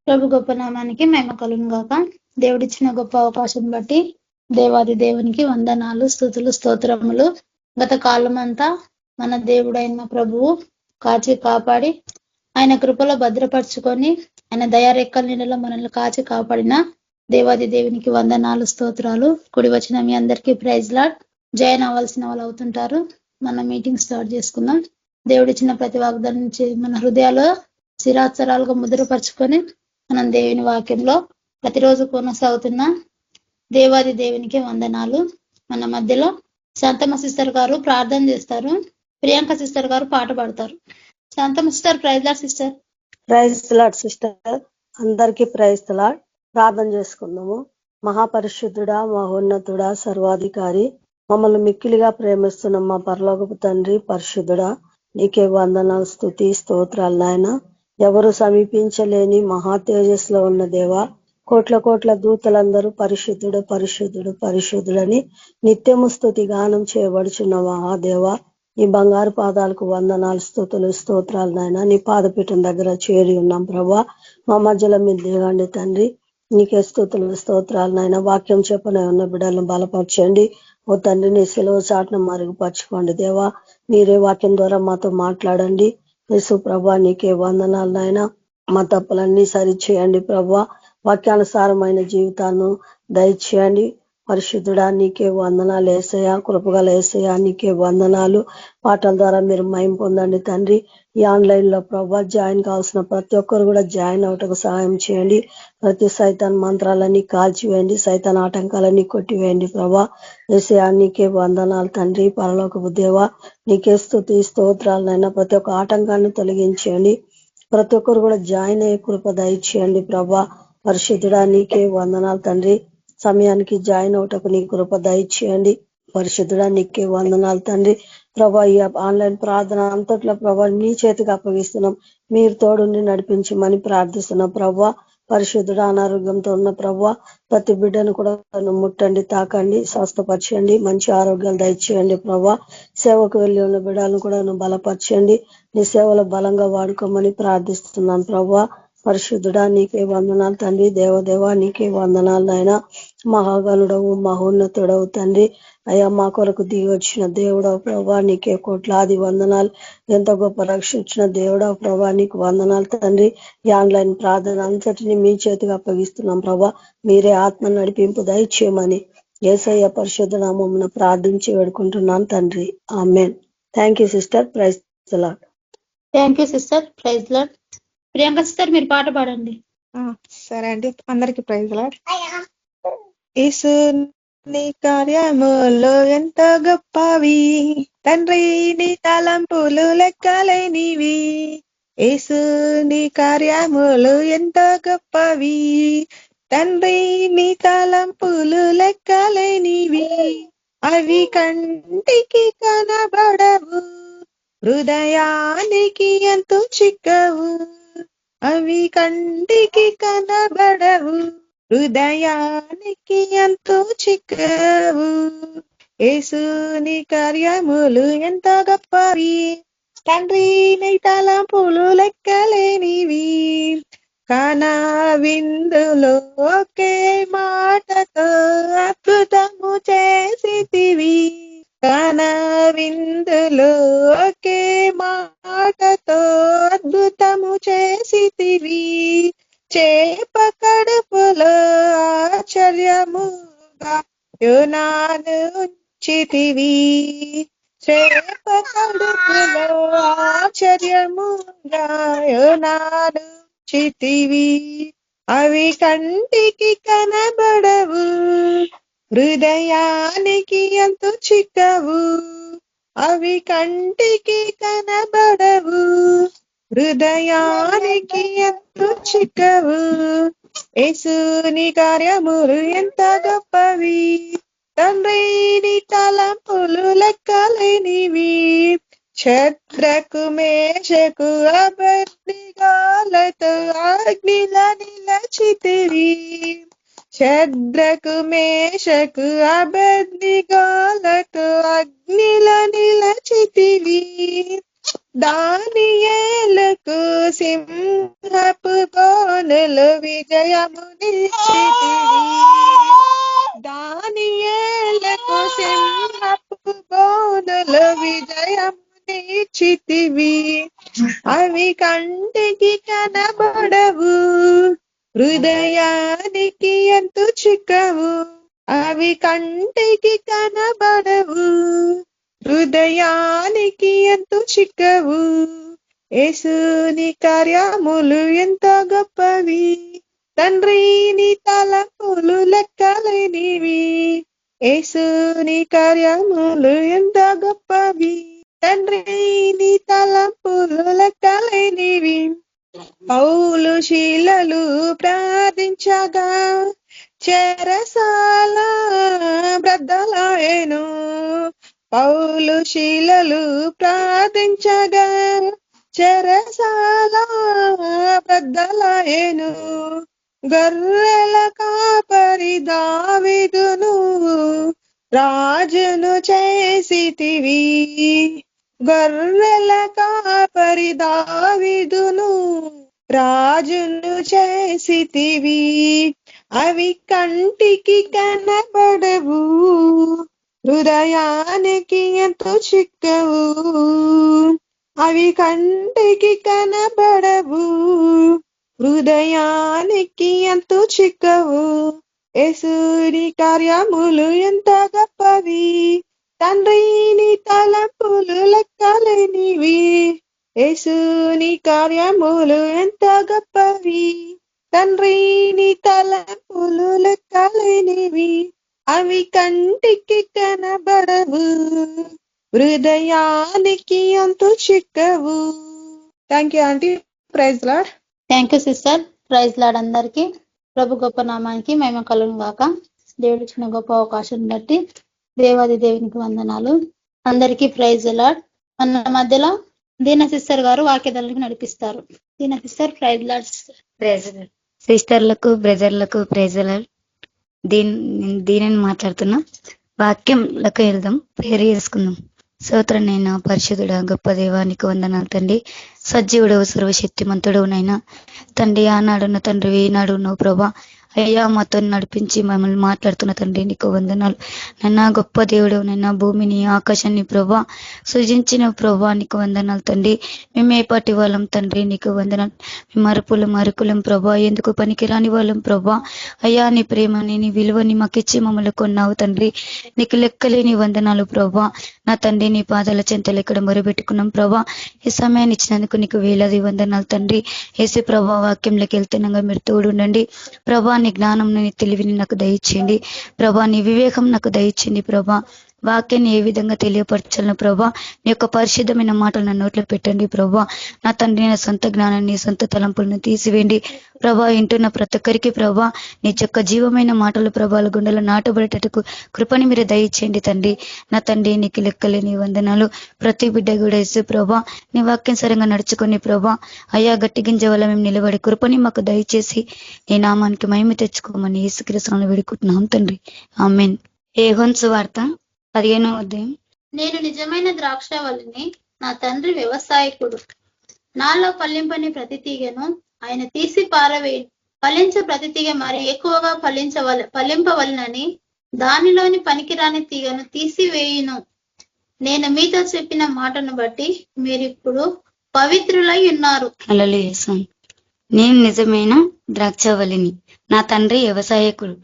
ప్రభు గొప్ప నామానికి మహిమ కలుగును గాక. దేవుడిచ్చిన గొప్ప అవకాశం బట్టి దేవాది దేవునికి వందనాలు, స్తుతులు, స్తోత్రములు. గత కాలమంతా మన దేవుడైన ప్రభువు కాచి కాపాడి ఆయన కృపలో భద్రపరుచుకొని ఆయన దయారెక్కల నీడలో మనల్ని కాచి కాపాడిన దేవాది దేవునికి వందనాలు, స్తోత్రాలు. కుడి వచ్చిన మీ అందరికీ ప్రైజ్ లార్డ్. జాయిన్ అవ్వాల్సిన వాళ్ళు అవుతుంటారు. మన మీటింగ్ స్టార్ట్ చేసుకుందాం. దేవుడిచ్చిన ప్రతి వాగ్దానం నుంచి మన హృదయాల్లో స్థిరాచరాలుగా ముద్రపరుచుకొని మనం దేవుని వాక్యంలో ప్రతిరోజు కొనసాగుతున్న దేవాది దేవునికి వందనాలు. మన మధ్యలో శాంతమ్మ సిస్టర్ గారు ప్రార్థన చేస్తారు, ప్రియాంక సిస్టర్ గారు పాట పాడతారు. Shanthamma sister, praise Lord sister. Praise Lord sister, అందరికీ ప్రైజ్ లార్డ్. ప్రార్థన చేసుకుందాము. మహాపరిశుద్ధుడా, మహోన్నతుడా, సర్వాధికారి, మమ్మల్ని మిక్కిలిగా ప్రేమిస్తున్న మా పరలోకపు తండ్రి, పరిశుద్ధుడా, నీకే వందనాలు, స్తుతి, స్తోత్రాలు నాయన. ఎవరు సమీపించలేని మహా తేజస్సులో ఉన్న దేవా, కోట్ల కోట్ల దూతలందరూ పరిశుద్ధుడు పరిశుద్ధుడు పరిశుద్ధుడని నిత్యము స్తుతి గానం చేయబడుచున్న మహాదేవ, నీ బంగారు పాదాలకు వందనాలు, స్తుతులు, స్తోత్రాలు నాయన. నీ పాదపీఠం దగ్గర చేరి ఉన్నాం ప్రభా. మా మధ్యలో మీరు దిగండి తండ్రి. నీకే స్తుతులు, స్తోత్రాలు నాయన. వాక్యం చెప్పనే ఉన్న బిడ్డలను బలపరచండి. ఓ తండ్రి, నీ సెలవు చాటును మరుగుపరచుకోండి దేవా. మీరే వాక్యం ద్వారా మాతో మాట్లాడండి. యేసు ప్రభా, నీకే వందనాలు నాయన. మా తప్పులన్నీ సరిచేయండి ప్రభా. వాక్యానుసారమైన జీవితాన్ని దయచేయండి. పరిశుద్ధుడా, నీకే వందనాలు యేసయ్యా. కృపగల యేసయ్యా, నీకే వందనాలు. పాటల ద్వారా మీరు మహిమ పొందండి తండ్రి. ఈ ఆన్లైన్ లో ప్రభా జాయిన్ కావాల్సిన ప్రతి ఒక్కరు కూడా జాయిన్ అవటకు సహాయం చేయండి. ప్రతి సైతాన్ మంత్రాలన్నీ కాల్చివేయండి, సైతాన్ ఆటంకాలన్నీ కొట్టివేయండి ప్రభా. యేసయ్యా, నీకే వందనాలు తండ్రి. పరలోకపు దేవా, నీకే స్తుతి స్తోత్రాలనైనా. ప్రతి ఒక్క ఆటంకాన్ని తొలగించేయండి. ప్రతి ఒక్కరు కూడా జాయిన్ అయ్యే కృప దయచేయండి ప్రభా. పరిశుద్ధుడా, నీకే వందనాలు తండ్రి. సమయానికి జాయిన్ అవటకు నీ కృప దయచేయండి. పరిశుద్ధుడా, నీకే వందనాలు తండ్రి. ప్రభా, ఈ ఆన్లైన్ ప్రార్థన అంతట్లో ప్రభా నీ చేతికి అప్పగిస్తున్నాం. మీరు తోడుండి నడిపించమని ప్రార్థిస్తున్నాం ప్రభా. పరిశుద్ధుడు, అనారోగ్యంతో ఉన్న ప్రభా ప్రతి బిడ్డను కూడా ముట్టండి, తాకండి, స్వస్థపరచండి, మంచి ఆరోగ్యాలు దయచేయండి ప్రభా. సేవకు వెళ్ళి ఉన్న బిడ్డలను కూడా బలపరచండి. నీ సేవలో బలంగా వాడుకోమని ప్రార్థిస్తున్నాను ప్రభా. పరిశుద్ధుడా, నీకే వందనాలు తండ్రి. దేవదేవా, నీకే వందనాలు నాయన. మహాగణుడవు, మహోన్నతుడవు తండ్రి. అయ్యా, మా కొరకు దిగి వచ్చిన దేవుడవు ప్రభా, నీకే కోట్లాది వందనాలు. ఎంత గొప్ప రక్షించిన దేవుడవు ప్రభా, నీకు వందనాలు తండ్రి. ఈ ఆన్లైన్ ప్రార్థన అంతటిని మీ చేతికి అప్పగిస్తున్నాం ప్రభా. మీరే ఆత్మ నడిపింపు దయచేయమని యేసయ్య పరిశుద్ధ నామమున ప్రార్థించి వేడుకుంటున్నాను తండ్రి. ఆమేన్. Thank you sister. Praise the Lord. Thank you sister. Praise Lord. Priyanka sister, మీరు పాట పాడండి. సరే అండి, అందరికి ప్రైజ్ లార్డ్. యేసు నీ కార్యములు ఎంత గొప్పవి, తండ్రి నీ తలంపులు లెక్కలేనివి. యేసు నీ కార్యములు ఎంత గొప్పవి, తండ్రి నీ తలంపులు లెక్కలేనివి. అవి కంటికి కనబడవు, హృదయానికి ఎంతో చిక్కవు. అవి కంటికి కనబడవు, హృదయానికి ఎంతో చిక్కవు. యేసుని కార్యములు ఎంత గొప్పవి, తండ్రి నీ తలంపులు లెక్కలేనివి. కానా విందులో ఒకే మాటతో అద్భుతము చేసితివి. కానా విందులో ఒకే మాటతో అద్భుతము చేసితివి. చేప కడుపులో ఆశ్చర్యముగా యోనాను ఉంచితివి. చేప కడుపులో ఆశ్చర్యముగా యోనాను ఉంచితివి. అవి కంటికి కనబడవు, హృదయానికి ఎంతో చిక్కవు. అవి కంటికి కనబడవు, హృదయానికి ఎంతో చిక్కవు. యేసుని కార్యములు ఎంత గొప్పవి, తండ్రి నీ తలంపులు లెక్కలేనివి. శద్రకు మేషకు అబేద్నెగోలతో అగ్నిలో నిలచితివి. శద్రకు మేషకు అబేద్నెగోలతో అగ్నిలో నిలచితివి. దానియేలుకు సింహపు బోను బోనులు విజయమునిచ్చితివి. దానియేలుకు సింహపు బోనులు విజయమునిచ్చితివి. అవి కంటికి కనబడవు, హృదయానికి ఎంతో చిక్కవు. అవి కంటికి కనబడవు, హృదయానికి ఎంతో చిక్కవు. యేసుని కార్యములు ఎంత గొప్పవి, తండ్రి నీ తలంపులు లెక్కలేనివి. యేసుని కార్యములు ఎంత గొప్పవి, తండ్రి నీ తలంపులు లెక్కలేనివి. పౌలు శీలలు ప్రార్థించగా చెరసాల బ్రద్దలాయెను. పౌలు శీలలు ప్రార్థించగా చెరసాల బ్రద్దలాయెను. గొర్రెల కాపరి దావీదును రాజును చేసితివి. గొర్రెల కాపరి దావీదును రాజును చేసితివి. అవి కంటికి కనబడవు, హృదయానికి ఎంతో చిక్కవు. అవి కంటికి కనబడవు, హృదయానికి ఎంతో చిక్కవు. యేసుని కార్యములు ఎంత గొప్పవి, తండ్రి నీ తలంపులు లెక్కలేనివి. యేసుని కార్యములు ఎంత గొప్పవి, తండ్రి నీ తలంపులు లెక్కలేనివి. అవి కంటికి కనబడవు, హృదయానికి ఎంతో చిక్కవు. Thank you aunty. Praise Lord. Thank you sister. Praise Lord అందరికీ. ప్రభు గొప్ప నామానికి మహిమ కలుగును గాక. దేవుడు ఇచ్చిన గొప్ప అవకాశం బట్టి దేవాది దేవునికి వందనాలు. అందరికీ ప్రైజ్ లార్డ్. మన మధ్యలో దీన సిస్టర్ గారు వాక్యదాలకు నడిపిస్తారు. Deena sister, praise Lord sister. Praise Lord. సిస్టర్లకు బ్రదర్లకు ప్రైజ్ లార్డ్. దీనిని మాట్లాడుతున్నా. వాక్యంలకు వెళ్దాం, ప్రేయర్ చేసుకుందాం. స్తోత్రనైనా పరిశుద్ధుడా గొప్ప దేవానికి వందనాలు తండ్రి. సజీవుడవు సర్వశక్తిమంతుడవు నైనా తండ్రి. ఆనాడున్న తండ్రి, ఈనాడున్నావు ప్రభా. అయ్యా మాతో నడిపించి మమ్మల్ని మాట్లాడుతున్న తండ్రి నీకు వందనాలు నైనా. గొప్ప దేవుడు నైనా, భూమిని ఆకాశాన్ని ప్రభా సృజించిన ప్రభా నీకు వందనాలు తండ్రి. మేము ఏ పాటి వాళ్ళం తండ్రి నీకు వందనాలు. మేము మరుకులం ప్రభా, ఎందుకు పనికిరాని వాళ్ళం ప్రభా. అయ్యా నీ ప్రేమని నీ విలువని మాకిచ్చి మమ్మల్ని కొన్నావు తండ్రి. నీకు లెక్కలేని వందనాలు ప్రభా. నా తండ్రి నీ పాదాల చెంతలు ఇక్కడ మొరబెట్టుకున్నాం ప్రభా. ఈ సమయాన్ని ఇచ్చినందుకు నీకు వేలాది వందనాలు తండ్రి. ఏసీ ప్రభా వాక్యంలోకి వెళ్తున్నాగా మీరు తోడుండండి ప్రభా. నీ జ్ఞానం, నీ తెలివిని నాకు దయచేయండి ప్రభా. నీ వివేకం నాకు దయచేయండి ప్రభా. వాక్యాన్ని ఏ విధంగా తెలియపరచాలను ప్రభా. నీ యొక్క పరిశుద్ధమైన మాటలు నా నోట్లో పెట్టండి ప్రభా. నా తండ్రి నా సొంత జ్ఞానాన్ని, సొంత తలంపులను తీసివేయండి ప్రభా. వింటున్న ప్రతి ఒక్కరికి ప్రభా నీ యొక్క జీవమైన మాటలు ప్రభాల గుండెలో నాటబడేటట్టుకు కృపని మీరు దయచేయండి తండ్రి. నా తండ్రి నీకు లెక్కలేని వందనాలు. ప్రతి బిడ్డ కూడా ఇస్తూ ప్రభా నీ వాక్యం సరంగా నడుచుకొని ప్రభా అయ్యా గట్టి గింజ వల్ల మేము నిలబడి కృపని మాకు దయచేసి నీ నామానికి మహిమ తెచ్చుకోమని యేసుక్రీస్తును వేడుకుంటున్నాం తండ్రి. ఆమేన్. యోహాను సువార్త 15వ అధ్యాయం. నేను నిజమైన ద్రాక్షవల్లిని, నా తండ్రి వ్యవసాయకుడు. నాలో ఫలింపని ప్రతి తీగను ఆయన తీసి పారవేయి. ఫలించే ప్రతి తీగ మరి ఎక్కువగా ఫలింపవలనని దానిలోని పనికిరాని తీగను తీసివేయును. నేను మీతో చెప్పిన మాటను బట్టి మీరిప్పుడు పవిత్రులై ఉన్నారు. హల్లెలూయా. నేను నిజమైన ద్రాక్షవల్లిని, నా తండ్రి వ్యవసాయకుడు.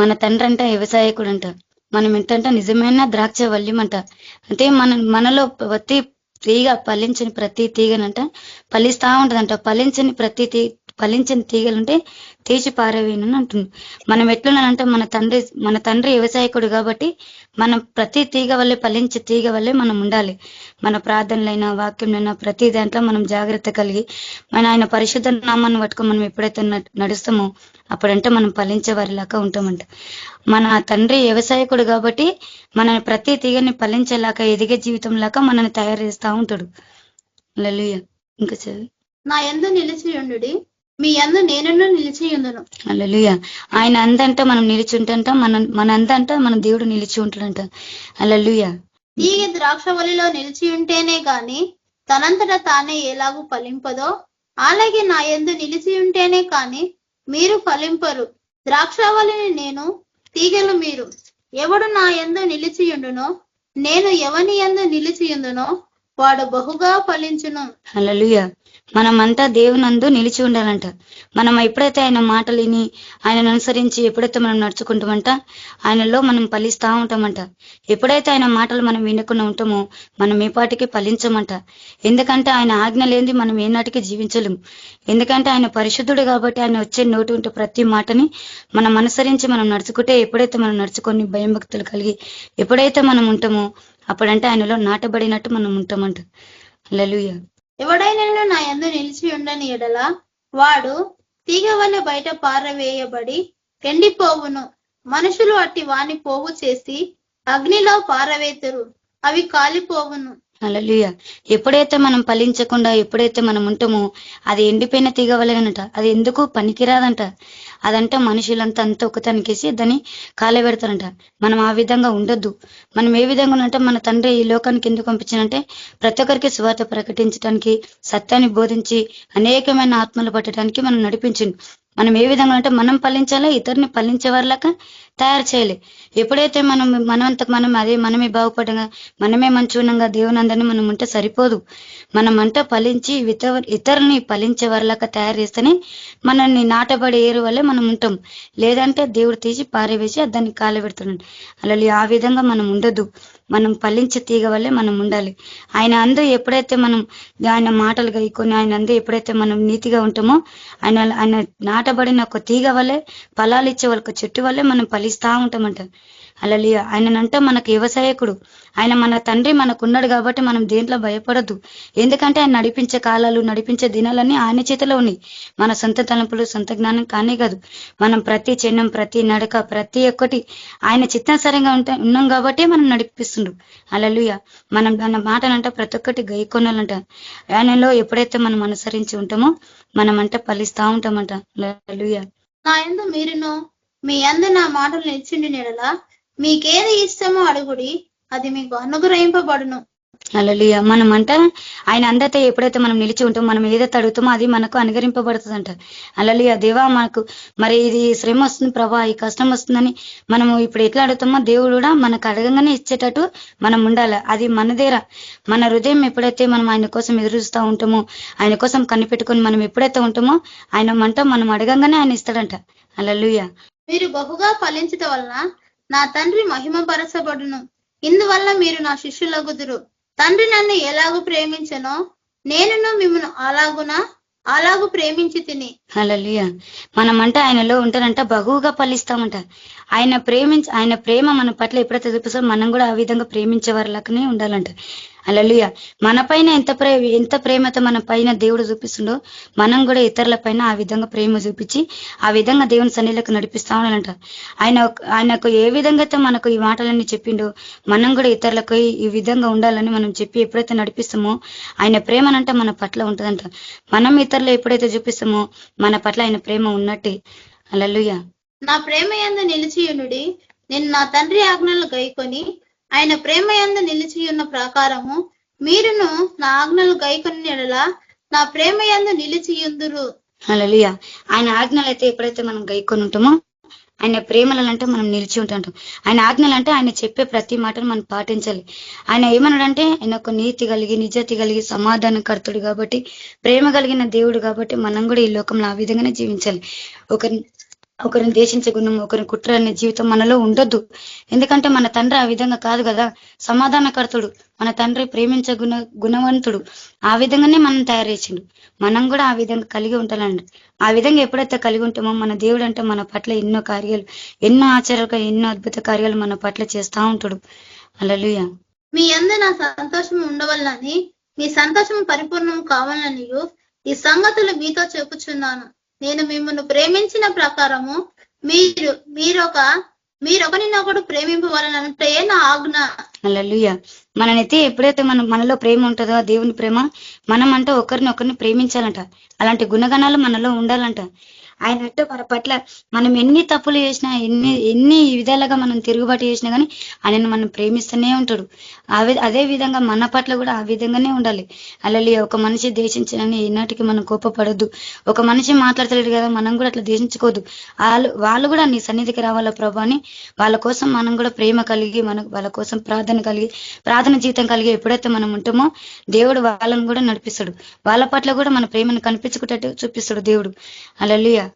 మన తండ్రి అంట వ్యవసాయకుడు అంట. మనం ఏంటంట నిజమైన ద్రాక్షవల్లిమంట. అంటే మనలో ప్రతి తీగ, ఫలించని ప్రతి తీగనంట ఫలిస్తా ఉంటదంట. ఫలించని తీగలుంటే తీసి పారవేయను అంటుంది. మనం ఎట్లున్నానంటే మన తండ్రి వ్యవసాయకుడు కాబట్టి మనం ప్రతి తీగ వల్లే, ఫలించే తీగ వల్లే మనం ఉండాలి. మన ప్రార్థనలైనా వాక్యంలైనా ప్రతి దాంట్లో మనం జాగ్రత్త కలిగి ఆయన పరిశుద్ధ నామాన్ని పట్టుకొని మనం ఎప్పుడైతే నడుస్తామో అప్పుడంటే మనం ఫలించే వారిలాగా ఉంటామంట. మన తండ్రి వ్యవసాయకుడు కాబట్టి మన ప్రతి తీగని ఫలించేలాగా, ఎదిగే జీవితం లాగా మనల్ని తయారు చేస్తూ ఉంటాడు. హల్లెలూయా. ఇంకా చదివి. నా యందు నిలిచియుండుడి, మీ యందు నేను నిలిచియుందును. హల్లెలూయా. ఆయన అందంట మనం నిలిచి ఉంటంట, మన అందంట మన దేవుడు నిలిచి ఉంటాడంట. హల్లెలూయా. తీగ ద్రాక్షవల్లిలో నిలిచి ఉంటేనే గాని తనంతట తానే ఎలాగూ ఫలింపదో, అలాగే నా యందు నిలిచి ఉంటేనే కానీ మీరు ఫలింపరు. ద్రాక్షావళిని నేను, తీగలు మీరు. ఎవడు నా యందు నిలిచియుండునో, నేను ఎవని యందు నిలిచియుందునో వాడు బహుగా ఫలించును. హల్లెలూయా. మనమంతా దేవునందు నిలిచి ఉండాలంట. మనం ఎప్పుడైతే ఆయన మాటలు విని ఆయనను అనుసరించి ఎప్పుడైతే మనం నడుచుకుంటామంట, ఆయనలో మనం ఫలిస్తా ఉంటామంట. ఎప్పుడైతే ఆయన మాటలు మనం వినకుండా ఉంటామో మనం ఏ పాటికి ఫలించమంట. ఎందుకంటే ఆయన ఆజ్ఞ లేనిది మనం ఏనాటికి జీవించలేము. ఎందుకంటే ఆయన పరిశుద్ధుడు కాబట్టి ఆయన వచ్చే నోటి ఉంటే ప్రతి మాటని మనం అనుసరించి మనం నడుచుకుంటే, ఎప్పుడైతే మనం నడుచుకొని భయం భక్తులు కలిగి ఎప్పుడైతే మనం ఉంటామో అప్పుడంటే ఆయనలో నాటబడినట్టు మనం ఉంటామంట. హల్లెలూయా. ఎవడైనా నా యందు నిలిచి ఉండని ఎడల వాడు తీగ వలె బయట పారవేయబడి ఎండిపోవును. మనుషులు అట్టి వాని పోగు చేసి అగ్నిలో పారవేతురు, అవి కాలిపోవును. హల్లెలూయా. ఎప్పుడైతే మనం ఫలించకుండా ఎప్పుడైతే మనం ఉంటామో అది ఎండిపోయిన తీగ వలెనంట. అది ఎందుకు పనికిరాదంట. అదంటే మనుషులంతా అంతా ఒకతనికేసి దాన్ని కాలబెడతారంట. మనం ఆ విధంగా ఉండొద్దు. మనం ఏ విధంగా అంటే మన తండ్రి ఈ లోకానికి ఎందుకు పంపించానంటే ప్రతి ఒక్కరికి సువార్త ప్రకటించడానికి, సత్యాన్ని బోధించి అనేకమైన ఆత్మలు పట్టడానికి మనం నడిపించింది. మనం ఏ విధంగా అంటే మనం ఫలించాలా, ఇతరుని ఫలించే వాళ్ళక తయారు చేయాలి. ఎప్పుడైతే మనమే బాగుపడగా మనమే మంచిగా దేవుని అందరినీ మనం ఉంటే సరిపోదు. మనం అంటే ఫలించి ఇతరుని ఫలించే వాళ్ళక తయారు చేస్తేనే మనల్ని నాటబడి ఏరు వల్లే మనం ఉంటాం. లేదంటే దేవుడు తీసి పారవేసి దాన్ని కాలబెడుతున్నాడు. అలా ఆ విధంగా మనం ఉండొద్దు. మనం ఫలించే తీగ వల్లే మనం ఉండాలి. ఆయన అందు ఎప్పుడైతే మనం ఆయన మాటలు గైకొని ఆయన అందు ఎప్పుడైతే మనం నీతిగా ఉంటామో ఆయన నాటబడిన ఒక తీగ వల్లే, ఫలాలు ఇచ్చే వాళ్ళ చెట్టు వల్లే మనం ఫలిస్తా ఉంటామంట. హల్లెలూయా. ఆయనంటే మనకు వ్యవసాయకుడు. ఆయన మన తండ్రి మనకున్నాడు కాబట్టి మనం దేంట్లో భయపడద్దు. ఎందుకంటే ఆయన నడిపించే కాలాలు, నడిపించే దినాలన్నీ ఆయన చేతిలో ఉన్నాయి. మన సొంత తలంపులు, సొంత జ్ఞానం కానే కాదు. మనం ప్రతి చిన్నం, ప్రతి నడక, ప్రతి ఒక్కటి ఆయన చిత్తానుసారంగా ఉన్నాం కాబట్టి మనం నడిపిస్తుండ్రు. హల్లెలూయా. మనం దాని మాటలంట ప్రతి ఒక్కటి గైకొనాలంట. ఆయనలో ఎప్పుడైతే మనం అనుసరించి ఉంటామో మనం అంటే ఫలిస్తా ఉంటామంట. హల్లెలూయా. నా యందు మీరును, మీ యందు నా మాటలు నిలిచిండి నెడల మీకేది ఇష్టమో అడుగుడి, అది మీకు అనుగ్రహింపబడును. హల్లెలూయా. మనం అంటే ఆయన అందరితో ఎప్పుడైతే మనం నిలిచి ఉంటామో మనం ఏదైతే అడుగుతామో అది మనకు అనుగ్రహింపబడుతుందంట. హల్లెలూయా. దేవా మనకు మరి ఇది శ్రమ వస్తుంది ప్రభా, ఈ కష్టం వస్తుందని మనము ఇప్పుడు ఎట్లా అడుగుతామో దేవుడు కూడా మనకు అడగంగానే ఇచ్చేటట్టు మనం ఉండాలి. అది మనదేరా. మన హృదయం ఎప్పుడైతే మనం ఆయన కోసం ఎదురుస్తూ ఉంటామో, ఆయన కోసం కనిపెట్టుకొని మనం ఎప్పుడైతే ఉంటామో మనం అడగంగానే ఆయన ఇస్తాడంట. హల్లెలూయా. మీరు బహుగా ఫలించటం వలన నా తండ్రి మహిమపరచబడును. ఇందువల్ల మీరు నా శిష్యులగుదురు. తండ్రి నన్ను ఎలాగూ ప్రేమించనో నేనును మిమ్మల్ని అలాగూ ప్రేమించి తిని. హల్లెలూయా. మనం అంటే ఆయనలో ఉంటారంట బహుగా ఫలిస్తామంట. ఆయన ప్రేమ మన పట్ల ఎప్పుడైతే చూపిస్తామో మనం కూడా ఆ విధంగా ప్రేమించే వారిలాగానే ఉండాలంట. హల్లెలూయా. మన పైన ఎంత ప్రేమతో మన పైన దేవుడు చూపిస్తుండో మనం కూడా ఇతరుల పైన ఆ విధంగా ప్రేమ చూపించి ఆ విధంగా దేవుని సన్నిధిలోకి నడిపిస్తా ఉండాలంట. ఆయనకు ఏ విధంగా అయితే మనకు ఈ మాటలన్నీ చెప్పిండో మనం కూడా ఇతరులకు ఈ విధంగా ఉండాలని మనం చెప్పి ఎప్పుడైతే నడిపిస్తామో ఆయన ప్రేమనంటే మన పట్ల ఉంటుందంట. మనం ఇతరులు ఎప్పుడైతే చూపిస్తామో మన పట్ల ఆయన ప్రేమ ఉన్నట్టే. హల్లెలూయా. నా ప్రేమ యందు నిలిచియునుడి. నేను నా తండ్రి ఆజ్ఞలు గైకొని ఆయన ప్రేమ యందు నిలిచి ఉన్న ప్రకారము మీరును నా ఆజ్ఞలు గైకొని ఎడల నా ప్రేమ యందు నిలిచియుందురు. హల్లెలూయా. ఆయన ఆజ్ఞలు అయితే ఎప్పుడైతే మనం గైకొని ఉంటామో ఆయన ప్రేమలంటే మనం నిలిచి ఉంటాం. ఆయన ఆజ్ఞలంటే ఆయన చెప్పే ప్రతి మాటను మనం పాటించాలి. ఆయన ఏమన్నాడంటే ఆయన ఒక నీతి కలిగి, నిజాతి కలిగి, సమాధానకర్తుడు కాబట్టి, ప్రేమ కలిగిన దేవుడు కాబట్టి మనం కూడా ఈ లోకంలో ఆ విధంగానే జీవించాలి. ఒకరిని దేశించే గుణం, ఒకరిని కుట్ర అనే జీవితం మనలో ఉండొద్దు. ఎందుకంటే మన తండ్రి ఆ విధంగా కాదు కదా, సమాధానకర్తుడు. మన తండ్రి ప్రేమించే గుణవంతుడు. ఆ విధంగానే మనం తయారు చేసిండు. మనం కూడా ఆ విధంగా కలిగి ఉంటానండి. ఆ విధంగా ఎప్పుడైతే కలిగి ఉంటామో మన దేవుడు అంటే మన పట్ల ఎన్నో కార్యాలు, ఎన్నో ఆశ్చర్యంగా, ఎన్నో అద్భుత కార్యాలు మన పట్ల చేస్తా ఉంటాడు. హల్లెలూయా. మీ యందు నా సంతోషం ఉండవల్లని, మీ సంతోషం పరిపూర్ణం కావాలని ఈ సంగతులు మీతో చెప్పుచున్నాను. నేను మిమ్మల్ని ప్రేమించిన ప్రకారము మీరొకరినొకడు ప్రేమింపవాలనంటే నా ఆజ్ఞ. హల్లెలూయా. మననైతే ఎప్పుడైతే మనలో ప్రేమ ఉంటుందో ఆ దేవుని ప్రేమ, మనం అంటే ఒకరిని ప్రేమించాలంట. అలాంటి గుణగణాలు మనలో ఉండాలంట. ఆయన అంటే మన పట్ల మనం ఎన్ని తప్పులు చేసినా ఎన్ని విధాలుగా మనం తిరుగుబాటు చేసినా కానీ ఆయనను మనం ప్రేమిస్తూనే ఉంటాడు. అదే విధంగా మన పట్ల కూడా ఆ విధంగానే ఉండాలి. అలాగే ఒక మనిషి దేశించాలని ఈనాటికి మనం కోపపడొద్దు. ఒక మనిషి మాట్లాడతలేడు కదా మనం కూడా అట్లా దేశించుకోవద్దు. వాళ్ళు కూడా నీ సన్నిధికి రావాలా ప్రభు అని వాళ్ళ కోసం మనం కూడా ప్రేమ కలిగి వాళ్ళ కోసం ప్రార్థన జీవితం కలిగి ఎప్పుడైతే మనం ఉంటామో దేవుడు వాళ్ళని కూడా నడిపిస్తాడు. వాళ్ళ పట్ల కూడా మన ప్రేమను కనిపించుకునేట్టు చూపిస్తాడు దేవుడు. హల్లెలూయా.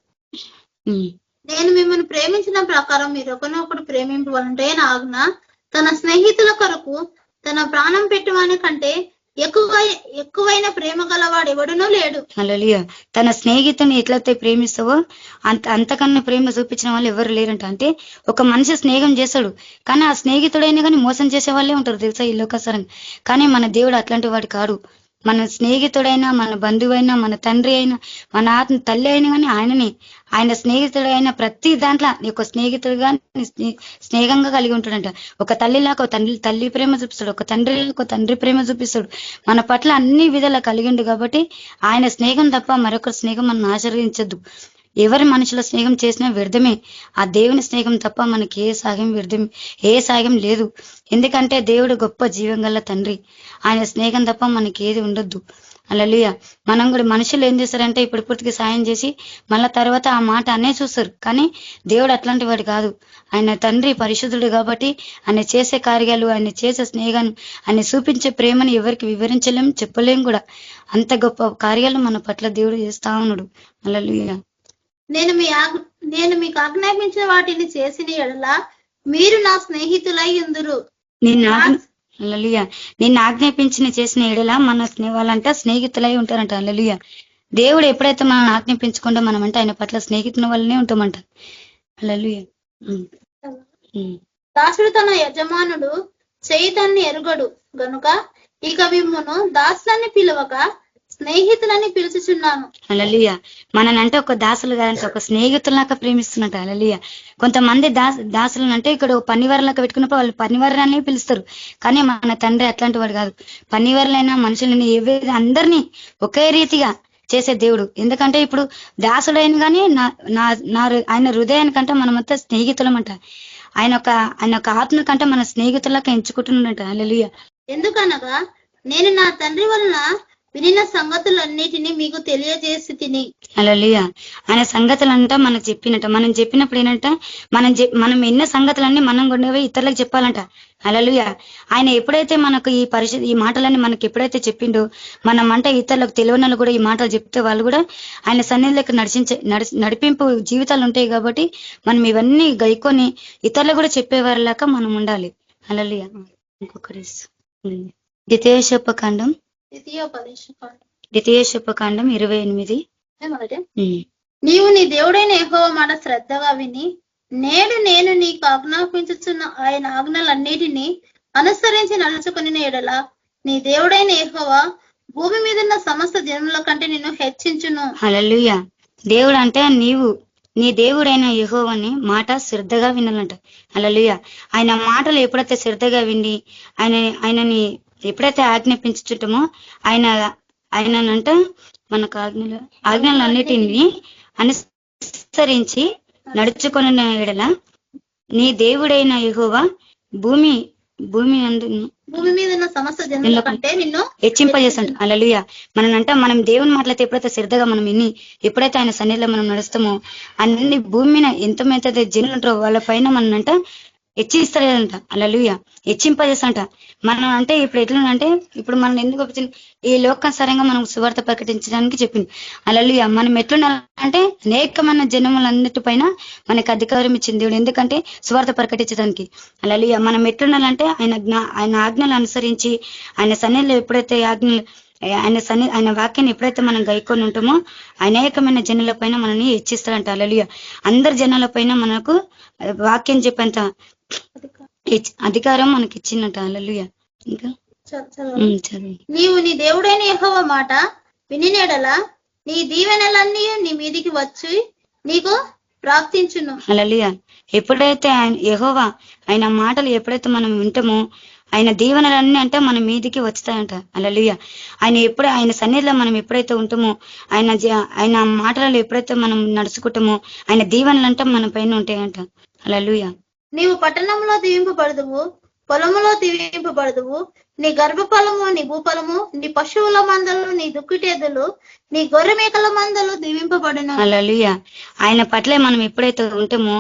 నేను మిమ్మల్ని ప్రేమించిన ప్రకారం మీరు ఒకరినొకరు ప్రేమింపవాలంటే నా ఆజ్ఞ, తన స్నేహితుల కొరకు తన ప్రాణం పెట్టువాని కంటే ఎక్కువైన ప్రేమ గలవాడు ఎవడునూ లేడు. హల్లెలూయా. తన స్నేహితుని ఎట్లయితే ప్రేమిస్తావో అంతకన్నా ప్రేమ చూపించిన వాళ్ళు ఎవరు లేరంట. అంటే ఒక మనిషి స్నేహం చేస్తాడు కానీ ఆ స్నేహితుడైనా కానీ మోసం చేసే వాళ్ళే ఉంటారు తెలుసా ఈ లోకసరంగా. కానీ మన దేవుడు అట్లాంటి వాడు కాడు. మన స్నేహితుడైనా, మన బంధువైనా, మన తండ్రి అయినా, మన ఆత్మ తల్లి అయినా కానీ ఆయన స్నేహితుడైన ప్రతి దాంట్లో ఒక స్నేహితుడుగా స్నేహంగా కలిగి ఉంటాడంట. ఒక తల్లిలాగా ఒక తల్లి ప్రేమ చూపిస్తాడు, ఒక తండ్రి ప్రేమ చూపిస్తాడు. మన పట్ల అన్ని విధాలా కలిగిండు కాబట్టి ఆయన స్నేహం తప్ప మరొకరి స్నేహం మనం ఆశ్రయించద్దు. ఎవరి మనుషుల స్నేహం చేసినా వ్యర్థమే. ఆ దేవుని స్నేహం తప్ప మనకి ఏ సాయం లేదు. ఎందుకంటే దేవుడు గొప్ప జీవం గల తండ్రి. ఆయన స్నేహం తప్ప మనకి ఏది ఉండొద్దు. హల్లెలూయా. మనం కూడా మనుషులు ఏం చేస్తారంటే ఇప్పుడు పూర్తిగా సాయం చేసి మళ్ళా తర్వాత ఆ మాట అనే చూస్తారు. కానీ దేవుడు అట్లాంటి వాడు కాదు. ఆయన తండ్రి పరిశుద్ధుడు కాబట్టి ఆయన చేసే కార్యాలు, ఆయన చేసే స్నేహాన్ని, ఆయన చూపించే ప్రేమని ఎవరికి వివరించలేం, చెప్పలేం కూడా. అంత గొప్ప కార్యాలు మన పట్ల దేవుడు చేస్తా ఉన్నాడు. హల్లెలూయా. నేను మీకు ఆజ్ఞాపించిన వాటిని చేసిన ఎడల మీరు నా స్నేహితులై ఉందురు. నిన్ను ఆజ్ఞాపించిన చేసిన ఎడల వాళ్ళంట స్నేహితులై ఉంటారంట. హల్లెలూయా. దేవుడు ఎప్పుడైతే మనం ఆజ్ఞాపించకుండా మనం అంటే ఆయన పట్ల స్నేహితుల వల్లనే ఉంటామంట. హల్లెలూయా. దాసుడు తన యజమానుడు చేయుతాన్ని ఎరుగడు గనుక ఇక మిమ్మును దాసులని పిలవక స్నేహితులని పిలుచుచున్నాను. హల్లెలూయా. మననంటే ఒక దాసులు కాదంటే ఒక స్నేహితులలాగా ప్రేమిస్తున్నట్టు. హల్లెలూయా. కొంతమంది దాసులను అంటే ఇక్కడ పనివారులాగా పెట్టుకున్నప్పుడు వాళ్ళు పనివారులనే పిలుస్తారు. కానీ మన తండ్రి అట్లాంటి వాడు కాదు. పనివారులైనా మనుషులని అందరినీ ఒకే రీతిగా చేసే దేవుడు. ఎందుకంటే ఇప్పుడు దాసుడైన కానీ ఆయన హృదయానికంటే మనమంతా స్నేహితులం అంట. ఆయన ఒక ఆత్మ కంటే మన స్నేహితులకి ఎంచుకుంటున్నట్ట. హల్లెలూయా. ఎందుకనగా నేను నా తండ్రి వలన వినిన సంగతులన్నిటినీ మీకు తెలియజేసి తిని. హల్లెలూయా. ఆయన సంగతులంట మనకు చెప్పినట్ట. మనం చెప్పినప్పుడు ఏంటంట మనం ఎన్న సంగతులన్నీ మనం కూడా ఇతరులకు చెప్పాలంట. హల్లెలూయా. ఆయన ఎప్పుడైతే మనకు ఈ మాటలన్నీ మనకి ఎప్పుడైతే చెప్పిండో మనం అంటే ఇతరులకు తెలియని కూడా ఈ మాటలు చెప్తే వాళ్ళు కూడా ఆయన సన్నిధిలోకి నడిపింపు జీవితాలు ఉంటాయి. కాబట్టి మనం ఇవన్నీ గైకొని ఇతరులకు కూడా చెప్పేవారిలాగా మనం ఉండాలి. హల్లెలూయా. ఇంకొకరి ద్వితీయోపకాండం 28. నీవు నీ దేవుడైన యెహోవా మాట శ్రద్ధగా విని నేను నీకు ఆజ్ఞాపించుచున్న ఆయన ఆజ్ఞలన్నిటినీ అనుసరించి నడుచుకుని ఎడల నీ దేవుడైన యెహోవా భూమి మీద ఉన్న సమస్త జనముల కంటే నిన్ను హెచ్చించును. హల్లెలూయా. దేవుడు అంటే నీ దేవుడైన యెహోవాని మాట శ్రద్ధగా వినాలంట. హల్లెలూయా. ఆయన మాటలు ఎప్పుడైతే శ్రద్ధగా విని ఆయనని ఎప్పుడైతే ఆజ్ఞాపించుకుంటామో ఆయనంట మనకు ఆజ్ఞలన్నిటిని అనుసరించి నడుచుకున్న ఎడల నీ దేవుడైన యెహోవా భూమి మీద ఉన్న సమస్త జనుల కంటే నిన్ను హెచ్చింపజేస్తాడు. హల్లెలూయా. మనం దేవుని మాటలైతే ఎప్పుడైతే శ్రద్ధగా మనం ఎప్పుడైతే ఆయన సన్నిధిలో మనం నడుస్తామో అన్ని భూమి మీద ఎంతమైతే జనులు ఉంటారో వాళ్ళ పైన మనంట హెచ్చిస్తాడంట. హల్లెలూయా. హెచ్చింపజేస్తాంట. మనం అంటే ఇప్పుడు ఎట్లంటే ఇప్పుడు మనం ఎందుకు ఈ లోకానుసారంగా మనం సువార్త ప్రకటించడానికి చెప్పింది. హల్లెలూయా. మనం ఎట్లుండాలంటే అనేకమైన జనములన్నిటి పైన మనకి అధికారం ఇచ్చింది దేవుడు. ఎందుకంటే సువార్త ప్రకటించడానికి. హల్లెలూయా. మనం ఎట్లుండాలంటే ఆయన ఆజ్ఞలు అనుసరించి ఆయన సన్నిధిలో ఎప్పుడైతే ఆయన వాక్యాన్ని ఎప్పుడైతే మనం గైకొని ఉంటామో అనేకమైన జనుల పైన మనల్ని హెచ్చిస్తాడంట. హల్లెలూయా. అందరి జనాల పైన మనకు వాక్యం చెప్పేంత అధికారం మనకి ఇచ్చినట్టు. హల్లెలూయా. ఇంకా నీవు నీ దేవుడైన యెహోవా మాట వినినెడల నీ దీవెనలన్నీ నీ మీదికి వచ్చి నీకు ప్రాప్తించును. హల్లెలూయా. ఎప్పుడైతే యెహోవా ఆయన మాటలు ఎప్పుడైతే మనం వింటామో ఆయన దీవెనలన్నీ అంటే మన మీదికి వచ్చుతాయంట. హల్లెలూయా. ఆయన సన్నిధిలో మనం ఎప్పుడైతే ఉంటామో, ఆయన మాటలలో ఎప్పుడైతే మనం నడుచుకుంటామో, ఆయన దీవెనలు అంటే మన పైన ఉంటాయంట. హల్లెలూయా. నీవు పట్టణంలో దీవింపబడదువు, పొలములో దీవింపబడదువు. నీ గర్భఫలము, నీ భూఫలము, నీ పశువుల మందలు, నీ దుక్కిటెద్దులు, నీ గొర్రె మేకల మందలు దీవింపబడును. హల్లెలూయా. ఆయన పట్లే మనం ఎప్పుడైతే ఉంటామో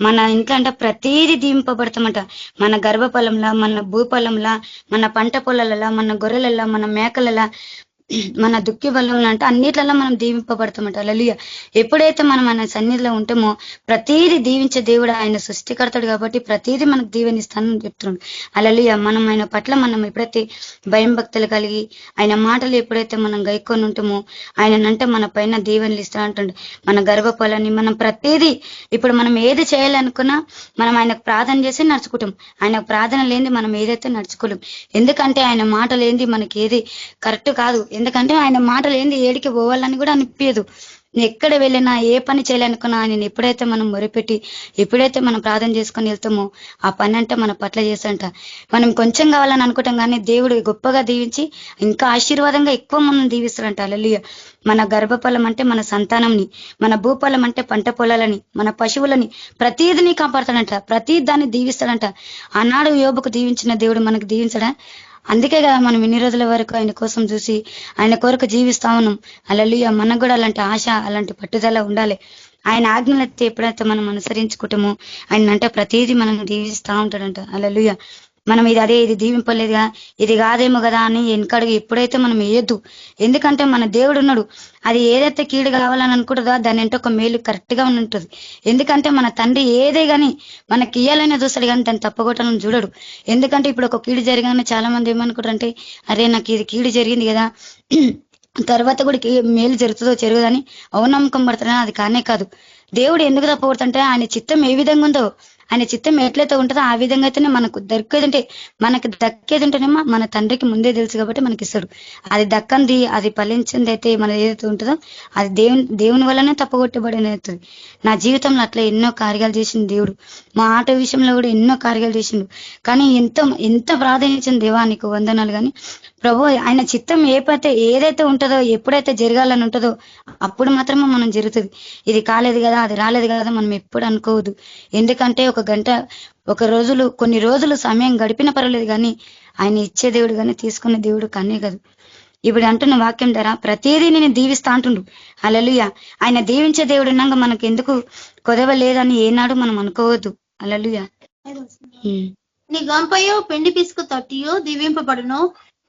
మన ఇంట్లో అంటే ప్రతీది దీవింపబడతామంట. మన గర్భఫలంలా, మన భూఫలంలా, మన పంట పొలాలలా, మన గొర్రెలలా, మన మేకలలా, మన దుఃఖి బలం అంటే అన్నిట్లలో మనం దీవింపబడతామంట. హల్లెలూయా. ఎప్పుడైతే మనం మన సన్నిధిలో ఉంటామో ప్రతీది దీవించే దేవుడు ఆయన సృష్టికర్తడు కాబట్టి ప్రతీది మనకు దీవెనిస్తానని చెప్తున్నాడు. హల్లెలూయా. మనం ఆయన పట్ల మనం ఎప్పుడైతే భయం భక్తులు కలిగి ఆయన మాటలు ఎప్పుడైతే మనం గైకొని ఉంటామో ఆయనంటే మన పైన దీవెనలు ఇస్తా అంటుండు. మన గర్భఫలాన్ని మనం ప్రతీది ఇప్పుడు మనం ఏది చేయాలనుకున్నా మనం ఆయనకు ప్రార్థన చేసి నడుచుకుంటాం. ఆయనకు ప్రార్థన లేని మనం ఏదైతే నడుచుకోలేం. ఎందుకంటే ఆయన మాట లేనిది మనకి ఏది కరెక్ట్ కాదు. ఎందుకంటే ఆయన మాటలు ఏంది ఏడికి పోవాలని కూడా అనిపించదు. ఎక్కడ వెళ్ళినా ఏ పని చేయాలనుకున్నా ఆయన ఎప్పుడైతే మనం మొరపెట్టి ఎప్పుడైతే మనం ప్రార్థన చేసుకొని వెళ్తామో ఆ పని అంటే మన పట్ల చేసంట. మనం కొంచెం కావాలని అనుకుంటాం కానీ దేవుడు గొప్పగా దీవించి ఇంకా ఆశీర్వాదంగా ఎక్కువ మనం దీవిస్తాడంట. హల్లెలూయా. మన గర్భఫలం అంటే మన సంతానంని, మన భూఫలం అంటే పంట పొలాలని, మన పశువులని ప్రతీదిని కాపాడతాడంట. ప్రతీ దాన్ని దీవిస్తాడంట. ఆనాడు యోబుకు దీవించిన దేవుడు మనకు దీవించడా? అందుకే కదా మనం ఇన్ని రోజుల వరకు ఆయన కోసం చూసి ఆయన కొరకు జీవిస్తా ఉన్నాం. హల్లెలూయా. మనకు కూడా అలాంటి ఆశ, అలాంటి పట్టుదల ఉండాలి. ఆయన ఆజ్ఞలైతే ఎప్పుడైతే మనం అనుసరించుకుంటామో ఆయన అంటే ప్రతిదీ మనం దీవిస్తా ఉంటాడంట. హల్లెలూయా. మనం ఇది దీవింపలేదుగా, ఇది కాదేమో కదా అని వెనకడుగు ఎప్పుడైతే మనం వేయద్దు. ఎందుకంటే మన దేవుడు ఉన్నాడు. అది ఏదైతే కీడు కావాలని అనుకుంటుందో దాని అంటే ఒక మేలు కరెక్ట్ గా ఉంటుంది. ఎందుకంటే మన తండ్రి ఏదే గాని మనకి ఇయ్యాలనే చూస్తాడు కానీ దాన్ని తప్పగొట్టాలని చూడడు. ఎందుకంటే ఇప్పుడు ఒక కీడు జరగానే చాలా మంది ఏమనుకుంటారంటే అరే నాకు ఇది కీడు జరిగింది కదా తర్వాత కూడా మేలు జరుగుతుందో జరగదని అవనమ్మకం పడతారని అది కానే కాదు. దేవుడు ఎందుకు తప్పగొడుతుంటే ఆయన చిత్తం ఏ విధంగా ఉందో, ఆయన చిత్తం ఎట్లయితే ఉంటుందో ఆ విధంగా అయితేనే మనకు దక్కేది ఉంటేనేమో మన తండ్రికి ముందే తెలుసు కాబట్టి మనకి ఇస్తాడు. అది దక్కంది, అది ఫలించింది అయితే మన ఏదైతే ఉంటుందో అది దేవుని వల్లనే తప్పగొట్టబడిన అవుతుంది. నా జీవితంలో అట్లా ఎన్నో కార్యాలు చేసిండు దేవుడు. మా ఆట విషయంలో కూడా ఎన్నో కార్యాలు చేసిండు. కానీ ఎంత ప్రాధాన్యత దేవా నీకు వందనాలు. కానీ ప్రభు ఆయన చిత్తం ఏదైతే ఉంటుందో ఎప్పుడైతే జరగాలని ఉంటుందో అప్పుడు మాత్రమే మనం జరుగుతుంది. ఇది కాలేదు కదా, అది రాలేదు కదా మనం ఎప్పుడు అనుకోవద్దు. ఎందుకంటే కొన్ని రోజులు సమయం గడిపిన పర్వాలేదు కానీ ఆయన ఇచ్చే దేవుడు కానీ తీసుకునే దేవుడు కానే కాదు. ఇప్పుడు అంటున్న వాక్యం ద్వారా ప్రతిదీ నేను దీవిస్తా అంటుండు. హల్లెలూయా. ఆయన దీవించే దేవుడు ఉన్నాక మనకు ఎందుకు కొదవలేదని ఏనాడు మనం అనుకోవద్దు. హల్లెలూయా. నీ గంపయో పిండి పిసుకు తట్టియో దీవింపబడును.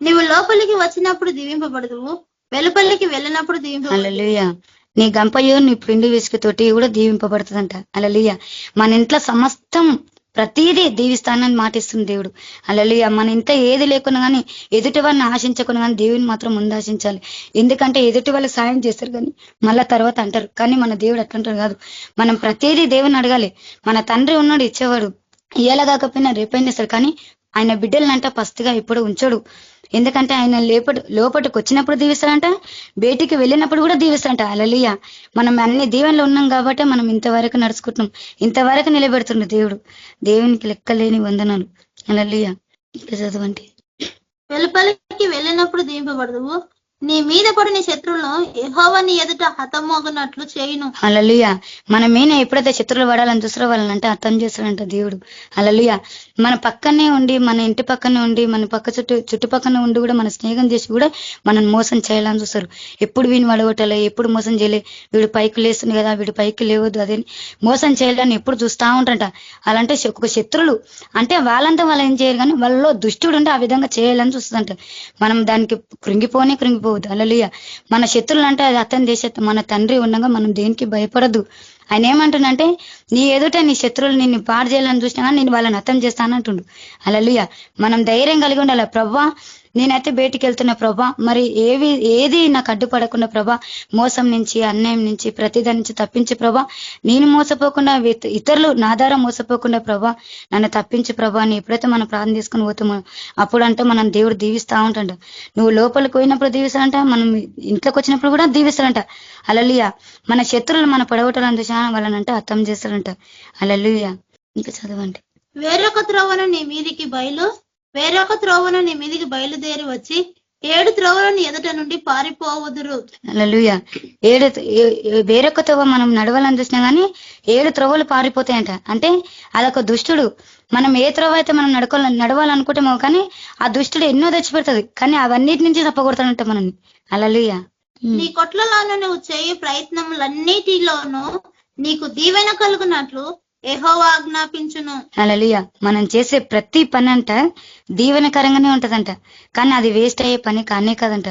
నీవు లోపలికి వచ్చినప్పుడు దీవింపబడదు, వెలుపలికి వెళ్ళినప్పుడు దీవింపబడదు. హల్లెలూయా. నీ గంపయో నీ పిండి విసుకు తోటి కూడా దీవింపబడుతుందంట. హల్లెలూయా. మన ఇంట్లో సమస్తం ప్రతిదీ దీవిస్తానని మాటిస్తుంది దేవుడు. హల్లెలూయా. మన ఇంత ఏది లేకున్నా కానీ ఎదుటి వాళ్ళని ఆశించకుండా కానీ దేవుని మాత్రం ముందు ఆశించాలి. ఎందుకంటే ఎదుటి వాళ్ళు సాయం చేస్తారు కానీ మళ్ళా తర్వాత అంటారు. కానీ మన దేవుడు అట్లంటారు కాదు. మనం ప్రతిదీ దేవుని అడగాలి. మన తండ్రి ఉన్నాడు ఇచ్చేవాడు, ఇయ్యాల కాకపోయినా రేపైనా ఇస్తాడు. కానీ ఆయన బిడ్డలనంట పస్తుగా ఇప్పుడు ఉంచడు. ఎందుకంటే ఆయన లోపటికి వచ్చినప్పుడు దీవిస్తాడంట, బయటికి వెళ్ళినప్పుడు కూడా దీవిస్తాడంట. హల్లెలూయా. మనం అన్ని దీవెనలు ఉన్నాం కాబట్టి మనం ఇంతవరకు నడుచుకుంటున్నాం, ఇంతవరకు నిలబెడుతున్నాడు దేవుడు. దేవునికి లెక్కలేని వందనాలు. హల్లెలూయా. ఇంకా చదవండి. వెలుపలికి వెళ్ళినప్పుడు దీవింపబడదు, నీ మీద పడిన శత్రువులను యెహోవా నీ ఎదుట హతమోగినట్లు చేయును. హల్లెలూయా. మన మీద ఎప్పుడైతే శత్రువులు పడాలని చూస్తారో వాళ్ళనంటే హతం చేస్తాడంట దేవుడు. హల్లెలూయా. మన పక్కనే ఉండి, మన ఇంటి పక్కనే ఉండి, మన చుట్టుపక్కన ఉండి కూడా మన స్నేహం చేసి కూడా మనం మోసం చేయాలని చూస్తారు. ఎప్పుడు వీని వడగొట్టాలి, ఎప్పుడు మోసం చేయలే, వీడు పైకి లేస్తుంది కదా, వీడు పైకి లేవద్దు, అదే మోసం చేయాలని ఎప్పుడు చూస్తూ ఉంటారంట. అలాంటే ఒక శత్రువులు అంటే వాళ్ళంతా వాళ్ళు ఏం చేయరు కానీ వాళ్ళలో దుష్టుడు ఉంటే ఆ విధంగా చేయాలని చూస్తుందంట. మనం దానికి కృంగిపోవద్దు. హల్లెలూయా. మన శత్రువులు అంటే అది అతని దేశ మన తండ్రి ఉండగా మనం దేనికి భయపడద్దు. ఆయన ఏమంటుండంటే నీ ఎదుట నీ శత్రువులు నిన్ను పాడు చేయాలని చూసినా కానీ నేను వాళ్ళని హతం చేస్తానంటుండు. హల్లెలూయా. మనం ధైర్యం కలిగి ఉండాలి. ప్రభా నేనైతే బయటికి వెళ్తున్నా ప్రభా, మరి ఏది నాకు అడ్డుపడకుండా ప్రభా, మోసం నుంచి, అన్యాయం నుంచి, ప్రతిదాని నుంచి తప్పించి ప్రభా, నేను మోసపోకుండా ఇతరులు నా ద్వారా మోసపోకుండా ప్రభా నన్ను తప్పించి ప్రభా అని ఎప్పుడైతే మనం ప్రార్థన తీసుకుని పోతామో అప్పుడు అంటే మనం దేవుడు దీవిస్తా ఉంటాడు. నువ్వు లోపలికి పోయినప్పుడు దీవిస్తాడంట, మనం ఇంట్లోకి వచ్చినప్పుడు కూడా దీవిస్తాడంట. హల్లెలూయా. మన శత్రువులు మన పడగొట్టాలని చూసా వాళ్ళనంటే అర్థం చేస్తాడంట. హల్లెలూయా. ఇంకా చదవండి. వేరొక త్రోవను నీ మీదికి బయలు, వేరొక త్రోవను నీ మీదికి బయలుదేరి వచ్చి 7 త్రోవలను ఎదుట నుండి పారిపోవుదురు. హల్లెలూయా. వేరొక త్రోవ మనం నడవాలని చూసినా గానీ 7 త్రోవలు పారిపోతాయంట. అంటే అదొక దుష్టుడు. మనం ఏ త్రోవ అయితే మనం నడవాలనుకుంటామో కానీ ఆ దుష్టుడు ఎన్నో తెచ్చిపెడుతుంది, కానీ అవన్నిటి నుంచి తప్పకొడతాడంట మనల్ని. హల్లెలూయా. నీ కొట్లలోనూ నువ్వు చేయు ప్రయత్నములన్నిటిలోనూ నీకు దీవెన కలుగునట్లు యెహోవా ఆజ్ఞాపించును. హల్లెలూయా. మనం చేసే ప్రతి పని అంట దీవెనకరంగానే ఉంటదంట, కానీ అది వేస్ట్ అయ్యే పని కానే కాదంట.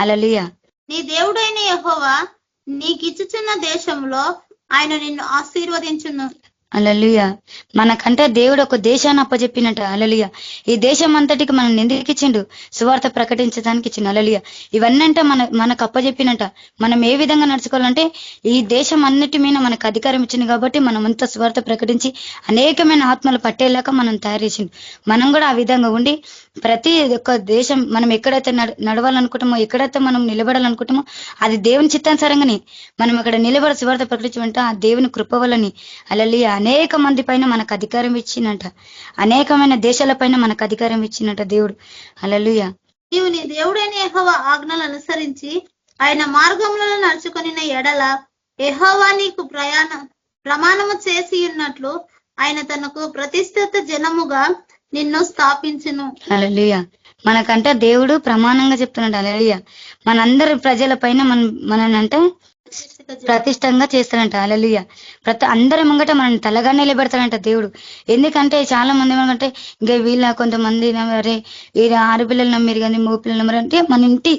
హల్లెలూయా. నీ దేవుడైన యెహోవా నీకిచ్చుచున్న దేశంలో ఆయన నిన్ను ఆశీర్వదించును. హల్లెలూయా. మనకంటే దేవుడు ఒక దేశాన్ని అప్పచెప్పినట్ట. హల్లెలూయా. ఈ దేశం అంతటికి మనం ఎందుకు ఇచ్చిండు? సువార్త ప్రకటించడానికి ఇచ్చిండు. హల్లెలూయా. ఇవన్నంట మనకు అప్పచెప్పినట్ట. మనం ఏ విధంగా నడుచుకోవాలంటే ఈ దేశం అన్నిటి మీద మనకు అధికారం ఇచ్చింది కాబట్టి మనం అంతా సువార్త ప్రకటించి అనేకమైన ఆత్మలు పట్టేలాగా మనం తయారు చేసిండు. మనం కూడా ఆ విధంగా ఉండి ప్రతి ఒక్క దేశం మనం ఎక్కడైతే నడవాలనుకుంటామో, ఎక్కడైతే మనం నిలబడాలనుకుంటామో అది దేవుని చిత్తానుసారంగానే మనం అక్కడ నిలబడి సువార్త ప్రకటించమంటే ఆ దేవుని కృప వల్లని. హల్లెలూయా. అనేక మంది పైన మనకు అధికారం ఇచ్చినట, అనేకమైన దేశాల పైన మనకు అధికారం ఇచ్చినట దేవుడు. హల్లెలూయా. నీవు నీ దేవుడైన యెహోవా ఆజ్ఞలు అనుసరించి ఆయన మార్గములను నడుచుకుని ఎడల యెహోవా నీకు ప్రమాణము చేసి ఉన్నట్లు ఆయన తనకు ప్రతిష్ఠిత జనముగా నిన్ను స్థాపించును. హల్లెలూయా. మనకంటే దేవుడు ప్రమాణంగా చెప్తున్నాడు. హల్లెలూయా. మనందరి ప్రజల పైన మననంటే ప్రతిష్టంగా చేస్తాడంట. హల్లెలూయా. అందరి ముంగట మనం తలగా నిలబెడతాడంట దేవుడు. ఎందుకంటే చాలా మంది ఏమంటే ఇంకా వీళ్ళ కొంతమంది అరే వీళ్ళ ఆడపిల్లలు నమ్మిరు కానీ మగ పిల్లలు నమ్మరు అంటే మన ఇంటి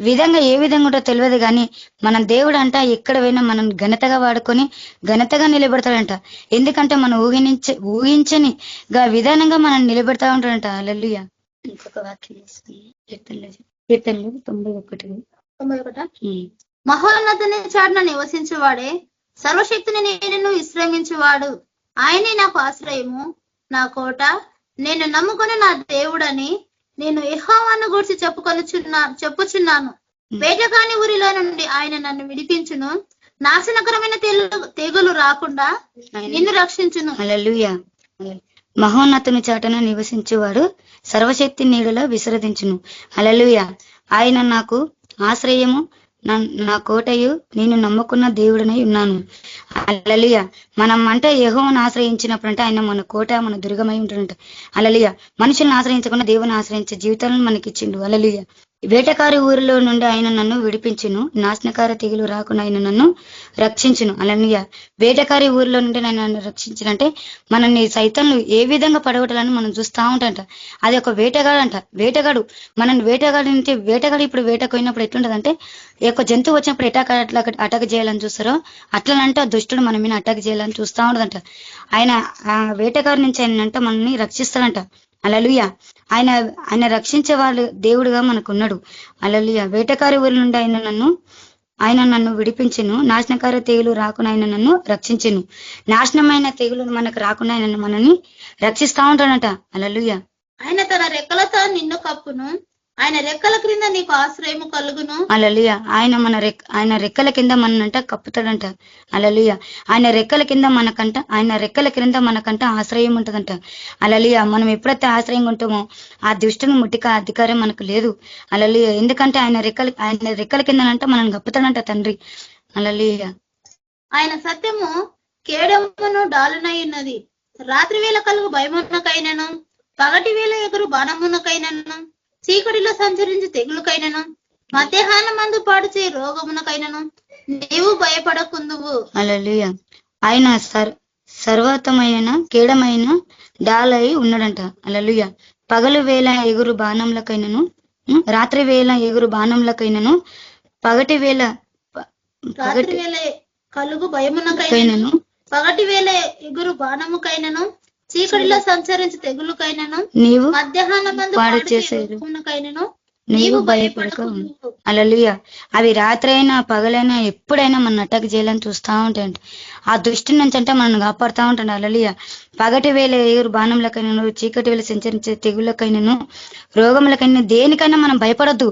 విధంగా ఏ విధంగా ఉంటో తెలియదు, కానీ మన దేవుడు అంట ఎక్కడ పోయినా మనం ఘనతగా వాడుకొని ఘనతగా నిలబెడతాడంట. ఎందుకంటే మనం ఊహించని విధానంగా మనం నిలబెడతా ఉంటాడంట. హల్లెలూయా. ఇంకొక వాక్యం కీర్తనలు 91. మహోన్నతుని చాటున నివసించువాడే సర్వశక్తిని నేను విశ్రమించువాడు. ఆయనే నాకు ఆశ్రయము, నా కోట, నేను నమ్ముకుని నా దేవుడని నేను యెహోవాను గురించి చెప్పుచున్నాను. వేటగాని ఊరిలో నుండి ఆయన నన్ను విడిపించును, నాశనకరమైన తెగులు రాకుండా నిన్ను రక్షించును. హల్లెలూయా. మహోన్నతుని చాటున నివసించువాడు సర్వశక్తి నీడలో విసరదించును. హల్లెలూయా. ఆయన నాకు ఆశ్రయము, నా కోటయు, నేను నమ్ముకున్న దేవుడనై ఉన్నాను. హల్లెలూయా. మనం అంటే యెహోవాను ఆశ్రయించినప్పుడు అంటే ఆయన మన కోట, మన దుర్గమై ఉంటుందంట. హల్లెలూయా. మనుషులను ఆశ్రయించకుండా దేవుని ఆశ్రయించే జీవితాలను మనకి ఇచ్చిండు. హల్లెలూయా. వేటకారి ఊరిలో నుండి ఆయన నన్ను విడిపించును, నాశనకార తెగులు రాకుండా ఆయన నన్ను రక్షించును. హల్లెలూయా. వేటకారి ఊరిలో నుండి నన్ను రక్షించినంటే మనల్ని సైతాన్లు ఏ విధంగా పడగొట్టాలని మనం చూస్తూ ఉంటాంట. అది ఒక వేటగాడు అంట. వేటగాడు మనల్ని వేటగాడు ఇప్పుడు వేటకు పోయినప్పుడు ఎట్లుంటదంటే ఒక జంతువు వచ్చినప్పుడు అటాక్ చేయాలని చూస్తారో అట్లనంటే దుష్టుడు మన మీద అటాక్ చేయాలని చూస్తూ ఉండదంట. ఆయన ఆ వేటగాడి నుంచి ఆయన మనల్ని రక్షిస్తాడంట. హల్లెలూయా. ఆయన రక్షించే వాళ్ళు దేవుడుగా మనకున్నాడు. హల్లెలూయా. వేటకారి ఊరి నుండి ఆయన నన్ను విడిపించెను, నాశనకార తెగులు రాకుండా ఆయన నన్ను రక్షించెను. నాశనమైన తెగులు మనకు రాకుండా ఆయన మనల్ని రక్షిస్తా ఉంటాడంట. హల్లెలూయా. ఆయన తన రెక్కలతో నిన్ను కప్పును, ఆయన రెక్కల క్రింద నీకు ఆశ్రయము కలుగును. హల్లెలూయా. ఆయన రెక్కల కింద మననంట కప్పుతాడంట. హల్లెలూయా. ఆయన రెక్కల క్రింద మనకంట ఆశ్రయం ఉంటదంట. హల్లెలూయా. మనం ఎప్పుడైతే ఆశ్రయంగా ఉంటామో ఆ దుష్టుని ముట్టిక అధికారం మనకు లేదు. హల్లెలూయా. ఎందుకంటే ఆయన రెక్కల కిందనంట మనల్ని కప్పుతాడంట తండ్రి. హల్లెలూయా. ఆయన సత్యము కేడమును డాలునై ఉన్నది. రాత్రి వేళ కలుగు భయమునకైనను, పగటి వేళ ఎగురు బాణమునకైనను, చీకటిలో సంచరించి తెగులుకైనను, మధ్యాహ్నం మందు పాడు చేయి రోగమునకైనను నీవు భయపడకుందువు. హల్లెలూయా. ఆయన సర్వోత్తమైన కేడమైన డాలై ఉన్నాడంట. హల్లెలూయా. పగలు వేళ ఎగురు బాణంలకైనను, రాత్రి వేళ ఎగురు బాణంలకైనను, పగటి వేళ కలుగు భయమునకైనను, పగటి వేళ ఎగురు బాణముకైనను, చీకటిలో సంచరించి తెగులుకైనను, నీవు మధ్యాహ్నం మందు పాడు చేయి రోగమునకైనను నీవు భయపడక హల్లెలూయా. అవి రాత్రి అయినా పగలైనా ఎప్పుడైనా మన అటాక్ చేయాలని చూస్తూ ఉంటాయంట. ఆ దృష్టి నుంచి అంటే మనం కాపాడుతూ ఉంటాడు. హల్లెలూయా. పగటి వేళ ఏరు బాణంలకైనాను, చీకటి వేళ సంచరించే తెగులకైనాను, రోగములకైనా, దేనికైనా మనం భయపడొద్దు.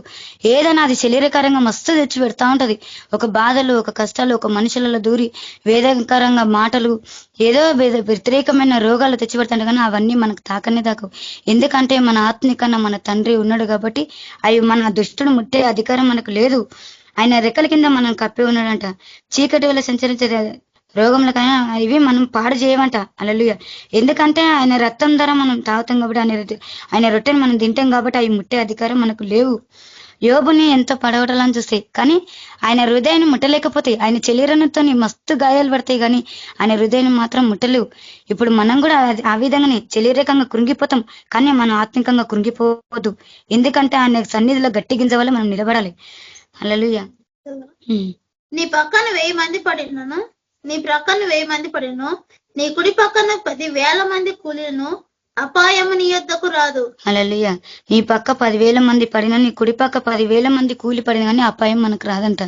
ఏదైనా అది శరీరకరంగా మస్తు తెచ్చి పెడతా ఉంటది. ఒక బాధలు, ఒక కష్టాలు, ఒక మనుషులలో దూరి వేదకరంగా మాటలు, ఏదో వ్యతిరేకమైన రోగాలు తెచ్చి పెడతాడు. కానీ అవన్నీ మనకు తాకనే తాకవు. ఎందుకంటే మన ఆత్మికన్నా మన తండ్రి ఉన్నాడు కాబట్టి అవి మన దుష్టుడు ముట్టే అధికారం మనకు లేదు. ఆయన రెక్కల కింద మనం కప్పి ఉన్నాడంట. చీకటి వేళ సంచరించే రోగములకైనా ఇవి మనం పాడు చేయమంట. హల్లెలూయా. ఎందుకంటే ఆయన రక్తం ద్వారా మనం తాగుతాం కాబట్టి, ఆయన రొట్టెని మనం తింటాం కాబట్టి అవి ముట్టే అధికారం మనకు లేవు. యోబుని ఎంతో పడగొట్టాలని చూస్తాయి కానీ ఆయన హృదయాన్ని ముట్టలేకపోతాయి. ఆయన శరీరంతో మస్తు గాయాలు పడతాయి కానీ ఆయన హృదయాన్ని మాత్రం ముట్టలేవు. ఇప్పుడు మనం కూడా ఆ విధంగానే శరీరకంగా కృంగిపోతాం కానీ మనం ఆత్మికంగా కృంగిపోవద్దు. ఎందుకంటే ఆయన సన్నిధిలో గట్టి గింజ వల్ల మనం నిలబడాలి. హల్లెలూయా. నీ పక్కన 1000 మంది పడినను, నీ ప్రక్కన 1000 మంది పడిను, నీ కుడి పక్కన 10,000 మంది కూలిను, అపాయము నీ యొద్దకు రాదు. హల్లెలూయా. నీ పక్క 10,000 మంది పడినా, నీ కుడి పక్క 10,000 మంది కూలి పడిన కానీ అపాయం మనకు రాదంట.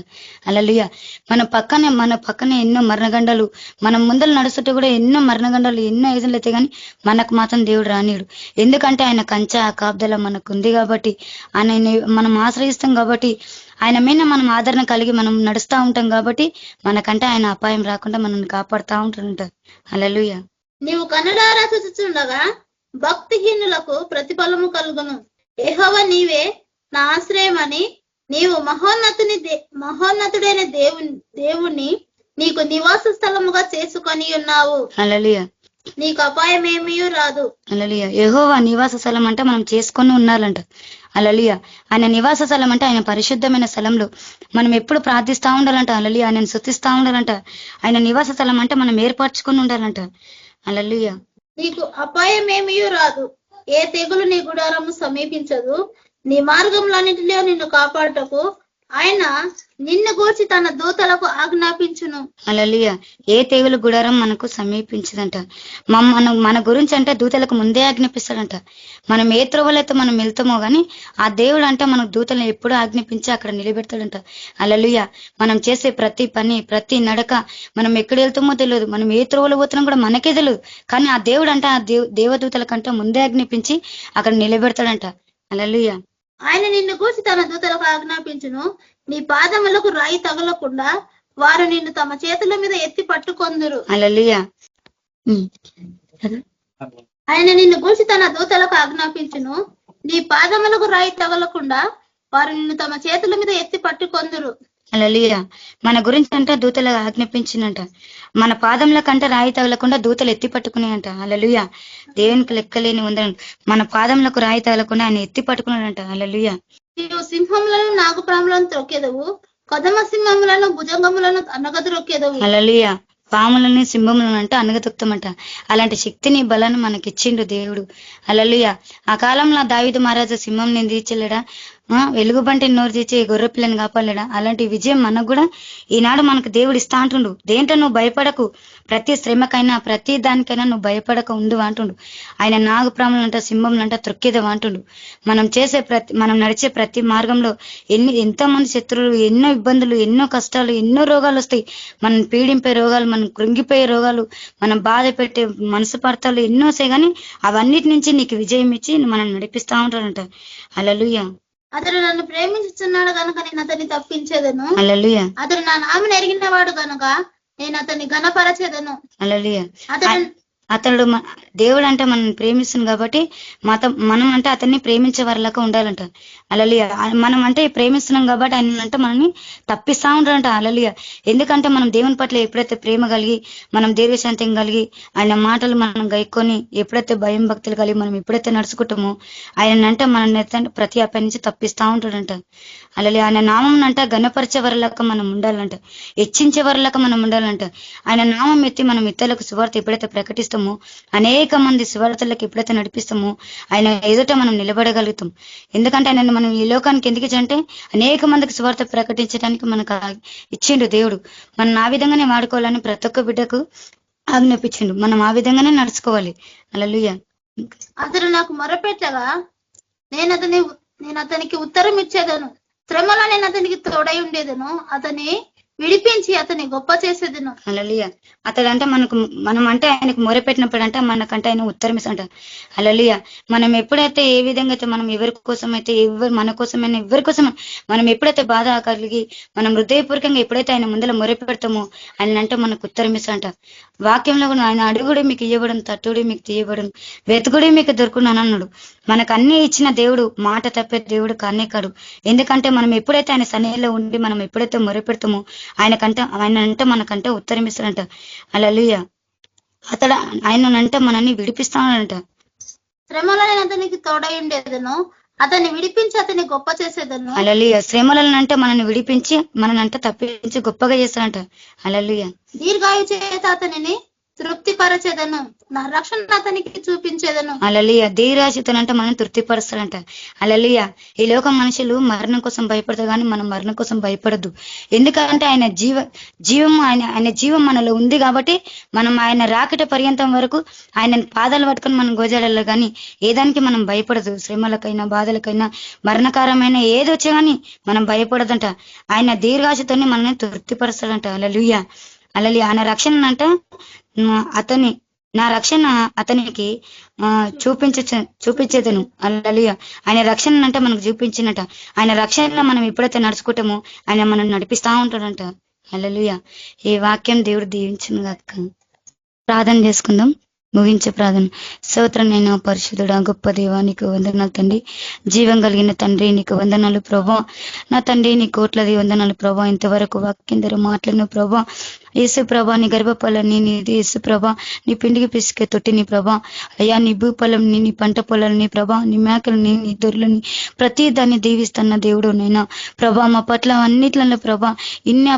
హల్లెలూయా. మన పక్కనే ఎన్నో మరణగండాలు, మనం ముందలు నడుస్తుంటే కూడా ఎన్నో మరణగండాలు, ఎన్నో ఏజెంట్లు అయితే కానీ మనకు మాత్రం దేవుడు రానీయుడు. ఎందుకంటే ఆయన కంచె కాపుదల మనకు ఉంది కాబట్టి, ఆయన మనం ఆశ్రయిస్తాం కాబట్టి, ఆయన మీద మనం ఆదరణ కలిగి మనం నడుస్తూ ఉంటాం కాబట్టి మనకంటే ఆయన అపాయం రాకుండా మనల్ని కాపాడుతూ ఉంటాడంట. హల్లెలూయా. నీవు కన్నులారా చూచుచుండగా భక్తిహీనులకు ప్రతిఫలము కలుగును. యెహోవా నీవే నా ఆశ్రయమని నీవు మహోన్నతుడైన దేవుణ్ణి నీకు నివాస స్థలముగా చేసుకొని ఉన్నావు. హల్లెలూయా. నీకు అపాయం ఏమీ రాదు. హల్లెలూయా. యెహోవా నివాస స్థలం అంటే మనం చేసుకొని ఉండాలంట. హల్లెలూయా. ఆయన నివాస స్థలం అంటే ఆయన పరిశుద్ధమైన స్థలంలో మనం ఎప్పుడు ప్రార్థిస్తూ ఉండాలంట. హల్లెలూయా. ఆయనను స్తుతిస్తూ ఉండాలంట. ఆయన నివాస స్థలం అంటే మనం ఏర్పరచుకొని ఉండాలంట. హల్లెలూయా. నీకు అపాయం ఏమీ రాదు. ఏ తెగులు నీ గుడారము సమీపించదు. నీ మార్గంలన్నిటిలో నిన్ను కాపాడుటకు ఆయన నిన్ను గూర్చి తన దూతలకు ఆజ్ఞాపించును. హల్లెలూయా. ఏ తెగులు గుడారం మనకు సమీపించదంట. మన గురించి అంటే దూతలకు ముందే ఆజ్ఞాపిస్తాడంట. మనం ఏ త్రోవలైతే మనం వెళ్తామో గానీ ఆ దేవుడు అంటే మనకు దూతలను ఎప్పుడూ ఆజ్ఞాపించి అక్కడ నిలబెడతాడంట. హల్లెలూయా. మనం చేసే ప్రతి పని, ప్రతి నడక, మనం ఎక్కడ వెళ్తామో తెలియదు, మనం ఏ త్రోవలో పోతున్నాం కూడా మనకే తెలియదు. కానీ ఆ దేవుడు అంటే ఆ దేవదూతలకంటే ముందే ఆజ్ఞాపించి అక్కడ నిలబెడతాడంట. హల్లెలూయా. ఆయన నిన్ను గూర్చి తన దూతలకు ఆజ్ఞాపించును. నీ పాదములకు రాయి తగలకుండా వారు నిన్ను తమ చేతుల మీద ఎత్తి పట్టుకొందురు. హల్లెలూయా. ఆయన నిన్ను గూర్చి తన దూతలకు ఆజ్ఞాపించును. నీ పాదములకు రాయి తగలకుండా వారు నిన్ను తమ చేతుల మీద ఎత్తి పట్టుకొందురు. హల్లెలూయా. మన గురించి అంటే దూతలు ఆజ్ఞాపించినంట. మన పాదంల కంటే రాయి తగలకుండా దూతలు ఎత్తి పట్టుకున్నాయంట. హల్లెలూయా. దేవునికి లెక్కలేని ఉందండి. మన పాదములకు రాయి తగలకుండా ఆయన ఎత్తి పట్టుకున్నాడంట. హల్లెలూయా. నీవు సింహములను, నాగుపాములను త్రొక్కెదవు, కదమ సింహములను, భుజంగములను అనగదొక్కెదవు. హల్లెలూయా. పాములని, సింహములను అంటే అనగతొక్తామంట. అలాంటి శక్తిని, బలాన్ని మనకిచ్చిండు దేవుడు. హల్లెలూయా. ఆ కాలంలో దావీదు మహారాజు సింహం నేను తీర్చలేడా, వెలుగుబంటి నోరు తీర్చి గొర్రె పిల్లని కాపాడలేడా, అలాంటి విజయం మనకు కూడా ఈనాడు మనకు దేవుడు ఇస్తా అంటుండు. దేంట్లో నువ్వు భయపడకు, ప్రతి శ్రమకైనా ప్రతి దానికైనా నువ్వు భయపడక ఉండు అంటుండు. ఆయన నాగుపాములంట, సింహంలంట త్రొక్కేదవా అంటుండు. మనం నడిచే ప్రతి మార్గంలో ఎంతో మంది శత్రువులు, ఎన్నో ఇబ్బందులు, ఎన్నో కష్టాలు, ఎన్నో రోగాలు వస్తాయి. మనం పీడింపే రోగాలు, మనం కృంగిపోయే రోగాలు, మనం బాధ పెట్టే మనసు పడతాలు ఎన్నో వస్తాయి. కానీ అవన్నిటి నుంచి నీకు విజయం ఇచ్చి మనం నడిపిస్తా ఉంటాడంట. హల్లెలూయా. అతడు నన్ను ప్రేమించుతున్నాడు కనుక నేను అతన్ని తప్పించేదను. హల్లెలూయా. అతడు నా నామమును ఎరిగిన వాడు కనుక నేను అతన్ని ఘనపరచెదను. హల్లెలూయా. అతడు దేవుడు అంటే మనం ప్రేమిస్తుంది కాబట్టి మనం అంటే అతన్ని ప్రేమించే వారిలాగా ఉండాలంట. హల్లెలూయా. మనం అంటే ప్రేమిస్తున్నాం కాబట్టి ఆయన అంటే మనల్ని తప్పిస్తా ఉంటాడంట. హల్లెలూయా. ఎందుకంటే మనం దేవుని పట్ల ఎప్పుడైతే ప్రేమ కలిగి, మనం దీర్ఘశాంతం కలిగి, ఆయన మాటలు మనం గైకొని, ఎప్పుడైతే భయం భక్తులు కలిగి మనం ఎప్పుడైతే నడుచుకుంటామో ఆయన అంటే మన ప్రతి అప్పటి నుంచి తప్పిస్తా ఉంటాడంట. హల్లెలూయా. ఆయన నామం అంట ఘనపరిచే వారిలాగా మనం ఉండాలంట, హెచ్చించే వారిలాగా మనం ఉండాలంట. ఆయన నామం ఎత్తి మనం ఇతరులకు సువార్త ఎప్పుడైతే ప్రకటిస్తామో, అనేక మంది సువార్తలకు ఎప్పుడైతే నడిపిస్తామో ఆయన ఎదుట మనం నిలబడగలుగుతాం. ఎందుకంటే ఆయన మనం ఈ లోకానికి ఎందుకు ఇచ్చంటే అనేక మందికి సువార్త ప్రకటించడానికి మనకు ఇచ్చిండు దేవుడు. మనం ఆ విధంగానే వాడుకోవాలని ప్రతి ఒక్క బిడ్డకు ఆజ్ఞాపించిండు. మనం ఆ విధంగానే నడుచుకోవాలి. హల్లెలూయా. అతడు నాకు మొరపెట్టగా నేను నేను అతనికి ఉత్తరం ఇచ్చేదను, శ్రమలో నేను అతనికి తోడై ఉండేదను, అతని విడిపించి అతని గొప్ప చేసేదను. హల్లెలూయా. అతడంటే మనం అంటే ఆయనకు మొరపెట్టినప్పుడు అంటే మనకంటే ఆయన ఉత్తరం ఇస్తాంట. హల్లెలూయా. మనం ఎప్పుడైతే ఏ విధంగా అయితే మనం ఎవరి కోసం అయితే మన కోసమైనా ఎవరి కోసం మనం ఎప్పుడైతే బాధ కలిగి మనం హృదయపూర్వకంగా ఎప్పుడైతే ఆయన ముందర మొరపెడతామో ఆయన అంటే మనకు ఉత్తరం ఇస్తాంట. వాక్యంలో కూడా ఆయన అడుగుడే మీకు ఇవ్వడం, తట్టుడే మీకు తీయబడం, వెతుకుడే మీకు దొరుకున్నాను అన్నాడు. మనకు అన్ని ఇచ్చిన దేవుడు మాట తప్పే దేవుడు కానే కాడు. ఎందుకంటే మనం ఎప్పుడైతే ఆయన సన్నిధిలో ఉండి మనం ఎప్పుడైతే మొరపెడతామో ఆయన అంటే మనకంటే ఉత్తరం ఇస్తాడంట. హల్లెలూయా. ఆయనంటే మనల్ని విడిపిస్తాడంట. శ్రమలో నేను అతనికి తోడై ఉండేదను, అతన్ని విడిపించి అతన్ని గొప్ప చేసేదను. హల్లెలూయా. శ్రమలంటే మనల్ని విడిపించి మననంటే తప్పించి గొప్పగా చేస్తాడంట. హల్లెలూయా. దీర్ఘాయు చేత అతనిని తృప్తిపరచేదను, నా రక్షణ అతనికి చూపించేదను. హల్లెలూయా. దీర్ఘాయుతనంటే మనం తృప్తిపరుస్తాడంట. హల్లెలూయా. ఈ లోకం మనుషులు మరణం కోసం భయపడతారు కానీ మనం మరణం కోసం భయపడద్దు. ఎందుకంటే ఆయన జీవం మనలో ఉంది కాబట్టి మనం ఆయన రాకట పర్యంతం వరకు ఆయన పాదాలు పట్టుకొని మనం గోజాడాలి కానీ ఏదానికి మనం భయపడదు. శ్రమలకైనా బాధలకైనా మరణకరమైన ఏది వచ్చే కానీ మనం భయపడదంట. ఆయన దీర్ఘాయుతని మనల్ని తృప్తిపరుస్తాడంట. హల్లెలూయా. హల్లెలూయా. ఆయన రక్షణ అంట నా రక్షణ అతనికి చూపించేదను. హల్లెలూయా. ఆయన రక్షణ అంటే మనకు చూపించినట. ఆయన రక్షణలో మనం ఎప్పుడైతే నడుచుకుంటామో ఆయన మనం నడిపిస్తా ఉంటాడంట. హల్లెలూయా. ఈ వాక్యం దేవుడు దీవించును గాక. ప్రార్థన చేసుకుందాం. ముగించే ప్రార్థన. స్తోత్రం నేను పరిశుద్ధుడా గొప్ప దేవా నీకు వందనాలు తండ్రి. జీవం కలిగిన తండ్రి నీకు వందనాలు ప్రభా. నా తండ్రి నీ కోట్లది వందనాలు ప్రభా. ఇంతవరకు వాక్యం ద్వారా మాట్లాడిన ప్రభా. యేసు ప్రభా నీ గర్భఫలాన్ని నీది యేసు ప్రభా, నీ పిండికి పిసికే తొట్టిని ప్రభా, అయ్యా నీ భూఫలంని నీ పంట పొలాలని ప్రభా, నీ మేకలని నీ దొర్లని ప్రతి దాన్ని దీవిస్తున్న దేవుడు నైనా ప్రభా. మా పట్ల అన్నిట్లలో ప్రభా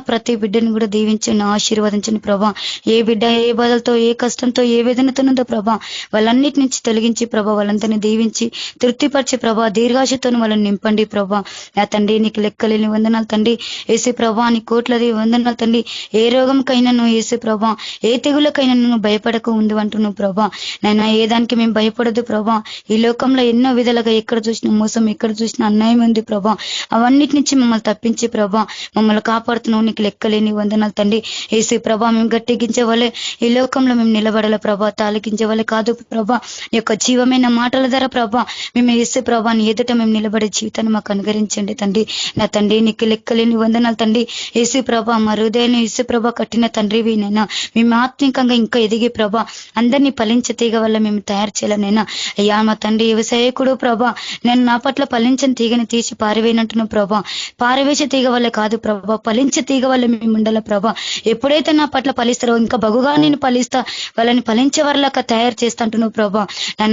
ప్రతి బిడ్డని కూడా దీవించండి, ఆశీర్వదించండి ప్రభా. ఏ బిడ్డ ఏ బాధలతో ఏ కష్టంతో ఏ వేదనతోనుందో ప్రభా వాళ్ళన్నిటి నుంచి తొలగించి ప్రభా వాళ్ళందరినీ దీవించి తృప్తిపరిచి ప్రభా దీర్ఘాశతో వాళ్ళని నింపండి ప్రభా. నా తండ్రి నీకు లెక్కలేని వందనాలు తండ్రి. యేసు ప్రభా నీ కోట్లది వందనాలు తండ్రి. ఏ రోగం కైనాను యేసు ప్రభా, ఏ తెగులకైనా నువ్వు భయపడక ఉంది అంటున్నావు ప్రభా. నైనా ఏ దానికి మేము భయపడదు ప్రభా. ఈ లోకంలో ఎన్నో విధాలుగా ఎక్కడ చూసిన మోసం, ఎక్కడ చూసిన అన్యాయం ఉంది ప్రభా. అవన్నిటి నుంచి మమ్మల్ని తప్పించి ప్రభా మమ్మల్ని కాపాడుతున్నావు. నీకు లెక్కలేని వందనాలు తండ్రి. యేసు ప్రభా మేము గట్టిగించే వాళ్ళే ఈ లోకంలో మేము నిలబడాల ప్రభా, తాలికించే వాళ్ళే కాదు ప్రభా. నీ యొక్క జీవమైన మాటల ద్వారా ప్రభా మేము యేసు ప్రభా నీ ఎదుట మేము నిలబడే జీవితాన్ని మాకు అనుగరించండి తండ్రి. నా తండ్రి నీకు లెక్కలేని వందనాలు తండ్రి. యేసు ప్రభా మా హృదయాన్ని యేసు ప్రభా కట్టిన తండ్రివి నైనా మేము ఆత్మికంగా ఇంకా ఎదిగి ప్రభా అందరినీ ఫలించ తీగ వల్ల మేము తయారు చేయాలనైనా. అయ్యా మా తండ్రి వ్యవసాయకుడు ప్రభా నేను నా పట్ల ఫలించని తీగని తీసి పారివేయనంటున్నావు ప్రభా. పారివేసే తీగ వల్ల కాదు ప్రభా, ఫలించే తీగ వల్ల మేము ఉండాల ప్రభా. ఎప్పుడైతే నా పట్ల ఫలిస్తారో ఇంకా బగుగా నేను ఫలిస్తా వాళ్ళని ఫలించే వారిలాగా తయారు చేస్తా అంటున్నావు ప్రభా.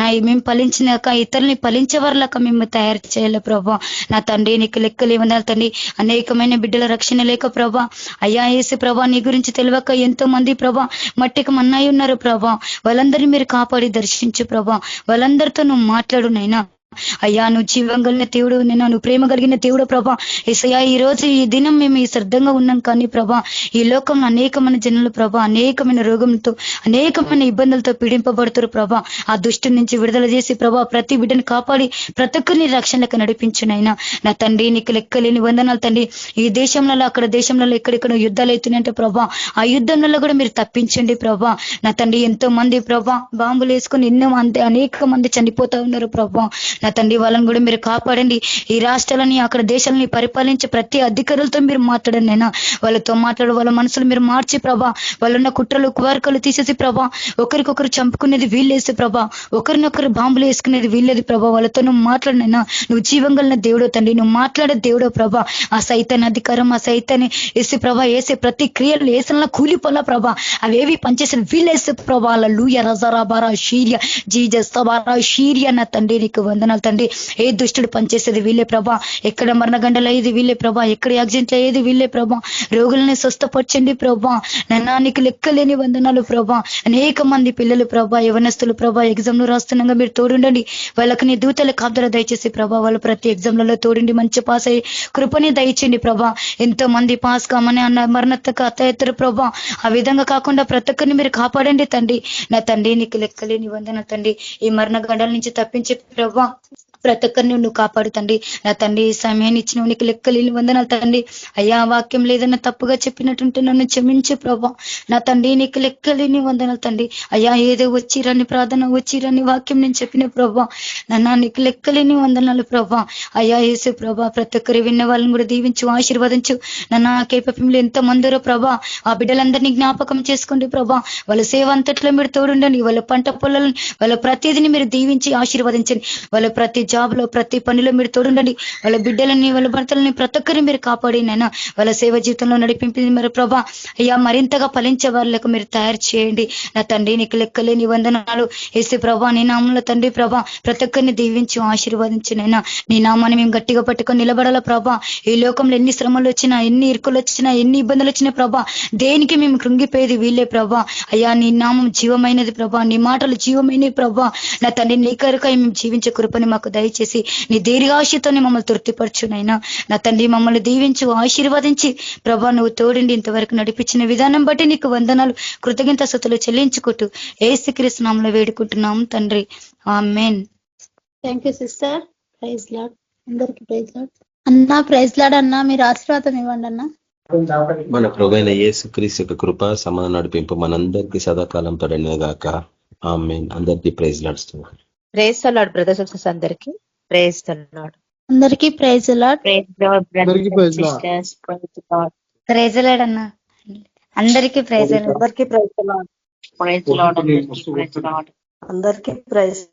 నా మేము ఫలించినాక ఇతరులని ఫలించే వారిలాగా మేము తయారు చేయాలి ప్రభా. నా తండ్రి నీకు లెక్కలు ఇవ్వాలి తండ్రి. అనేకమైన బిడ్డల రక్షణ లేక ప్రభా అయ్యా యేసు ప్రభా నీ గురించి తెలియక ఎంతో మంది ప్రభా మట్టికి మన్నాయి ఉన్నారు ప్రభా. వాళ్ళందరినీ మీరు కాపాడి దర్శించు ప్రభా. వాళ్ళందరితో నువ్వు మాట్లాడు నైనా. అయ్యా నువ్వు జీవం కలిగిన దేవుడు నేను, నువ్వు ప్రేమ కలిగిన దేవుడు ప్రభా. యేసయ్యా ఈ రోజు ఈ దినం మేము ఈ శ్రద్ధంగా ఉన్నాం కానీ ప్రభా ఈ లోకంలో అనేకమైన జనులు ప్రభా అనేకమైన రోగంతో అనేకమైన ఇబ్బందులతో పీడింపబడుతారు ప్రభా. ఆ దుష్టు నుంచి విడుదల చేసి ప్రభా ప్రతి బిడ్డని కాపాడి ప్రతి ఒక్కరిని రక్షణకు నడిపించునైనా. నా తండ్రి నీకు లెక్కలేని వందనాలు తండ్రి. ఈ దేశంలో అక్కడ దేశంలో ఎక్కడెక్కడ యుద్ధాలు అవుతున్నాయంటే ప్రభా ఆ యుద్ధంలో కూడా మీరు తప్పించండి ప్రభా. నా తండ్రి ఎంతో మంది ప్రభా బాంబులు వేసుకొని ఎన్నో మంది అనేక మంది చనిపోతా ఉన్నారు ప్రభా. నా తండ్రి వాళ్ళని కూడా మీరు కాపాడండి. ఈ రాష్ట్రాలని అక్కడ దేశాలని పరిపాలించే ప్రతి అధికారులతో మీరు మాట్లాడండి అయినా. వాళ్ళతో మాట్లాడు వాళ్ళ మనసులు మీరు మార్చి ప్రభా. వాళ్ళున్న కుట్రలు కువర్కలు తీసేసి ప్రభా ఒకరికొకరు చంపుకునేది వీళ్ళేసి ప్రభా, ఒకరినొకరు బాంబులు వేసుకునేది వీళ్ళేది ప్రభా. వాళ్ళతో నువ్వు మాట్లాడినైనా నువ్వు జీవం కలిగిన దేవుడో తండ్రి, నువ్వు మాట్లాడే దేవుడో ప్రభా. ఆ సైతాన్ని అధికారం ఆ సైతాన్ని వేసి ప్రభా వేసే ప్రతి క్రియలు వేసలా కూలిపోలా ప్రభా అవేవి పనిచేసిన వీళ్ళేసి ప్రభా. లూయ రజరాబారా షీరియా జీజస్ బారా షీరియా. నా తండ్రి నీకు వందనాలు తండ్రి. ఏ దుష్టుడు పనిచేసేది వీళ్ళే ప్రభా. ఎక్కడ మరణగండలు అయ్యేది వీళ్ళే ప్రభా, ఎక్కడ యాక్సిడెంట్లు అయ్యేది వీళ్ళే ప్రభా. రోగులని స్వస్థపరచండి ప్రభా. నన్నానికి లెక్కలేని వందనాలు ప్రభా. అనేక మంది పిల్లలు ప్రభా యవనస్తులు ప్రభా ఎగ్జామ్లు రాస్తున్నాగా మీరు తోడుండండి. వాళ్ళకి నీ దూతల కాపుదల దయచేసి ప్రభా వాళ్ళు ప్రతి ఎగ్జామ్లలో తోడండి, మంచి పాస్ అయ్యి కృపని దయచేయండి ప్రభా. ఎంతో మంది పాస్ కామని అన్న మరణతకు అత్తయ్యారు ప్రభా. ఆ విధంగా కాకుండా ప్రతి ఒక్కరిని మీరు కాపాడండి తండ్రి. నా తండ్రి నీకు లెక్కలేని వందన తండ్రి. ఈ మరణ గండల నుంచి తప్పించి ప్రభా ప్రతి ఒక్కరిని నువ్వు కాపాడు తండ్రి. నా తండ్రి ఈ సమయాన్ని ఇచ్చిన నీకు లెక్కలేని వందనాలు తండ్రి. అయ్యా వాక్యం లేదన్నా తప్పుగా చెప్పినట్టుంటే నన్ను క్షమించే ప్రభా. నా తండ్రి నీకు లెక్కలేని వందనాలు తండ్రి. అయ్యా ఏదో వచ్చిరని ప్రార్థన వచ్చిరని వాక్యం నేను చెప్పిన ప్రభా. నన్ను నీకు లెక్కలేని వందనాలు ప్రభా. అయ్యా యేసు ప్రభా, ప్రతి ఒక్కరు విన్న వాళ్ళని కూడా దీవించు ఆశీర్వదించు. నన్ను కేపంలో ఎంత మందిరో ప్రభా, ఆ బిడ్డలందరినీ జ్ఞాపకం చేసుకోండి ప్రభా. వాళ్ళ సేవ అంతట్లో మీరు తోడుండండి. వాళ్ళ పంట పొలాలను వాళ్ళ ప్రతిదిని మీరు దీవించి ఆశీర్వదించండి. వాళ్ళ ప్రతి జాబ్ లో ప్రతి పనిలో మీరు తోడుండండి. వాళ్ళ బిడ్డలని వాళ్ళ భర్తలని ప్రతి ఒక్కరిని మీరు కాపాడినైనా వాళ్ళ సేవ జీవితంలో నడిపించింది మరి ప్రభా. అయ్యా మరింతగా ఫలించే వాళ్ళకు మీరు తయారు చేయండి. నా తండ్రి నీకు లెక్కలేని వందనాలు యేసు ప్రభా. నీ నామంలో తండ్రి ప్రభా ప్రతి ఒక్కరిని దీవించి ఆశీర్వదించినైనా నీ నామాన్ని మేము గట్టిగా పట్టుకొని నిలబడాల ప్రభా. ఈ లోకంలో ఎన్ని శ్రమలు వచ్చినా, ఎన్ని ఇరుకులు వచ్చినా, ఎన్ని ఇబ్బందులు వచ్చినా ప్రభా, దేనికి మేము కృంగిపోయేది వీళ్ళే ప్రభా. అయ్యా నీ నామం జీవమైనది ప్రభా, నీ మాటలు జీవమైనవి ప్రభా. నా తండ్రి నీ కొరకై మేము జీవించే కృపని మాకు దయచేసి నీ దీర్ఘాశతోనే మమ్మల్ని తృప్తిపరచునైనా. నా తండ్రి మమ్మల్ని దీవించు ఆశీర్వదించి ప్రభా నువ్వు తోడిండి ఇంతవరకు నడిపించిన విధానం బట్టి నీకు వందనాలు కృతజ్ఞత స్తుతులు చెల్లించుకుంటూ యేసుక్రీస్తు నామములో వేడుకుంటున్నాం తండ్రి. ఆమేన్. Thank you sister. Praise Lord. అందరికి ప్రైజ్ లార్డ్. అన్నా ప్రైజ్ లార్డ్ అన్నా, మీరు ఆశీర్వాదం ఇవ్వండి అన్నా. మన ప్రభువైన యేసుక్రీస్తు యొక్క కృప సమాధాన నడిపింపు మనందరికీ సదాకాలం తోడనే గాక. ఆమేన్. అందరికీ praise Lord. Praise the Lord brothers sisters అందరికి ప్రైజ్ ద లార్డ్. అందరికీ ప్రైజ్ లార్డ్. ప్రైజ్ లార్డ్ అన్న. అందరికీ ప్రైజ్ లార్డ్. అందరికీ ప్రైజ్ ప్రైజ్ లార్డ్. అందరికీ ప్రైజ్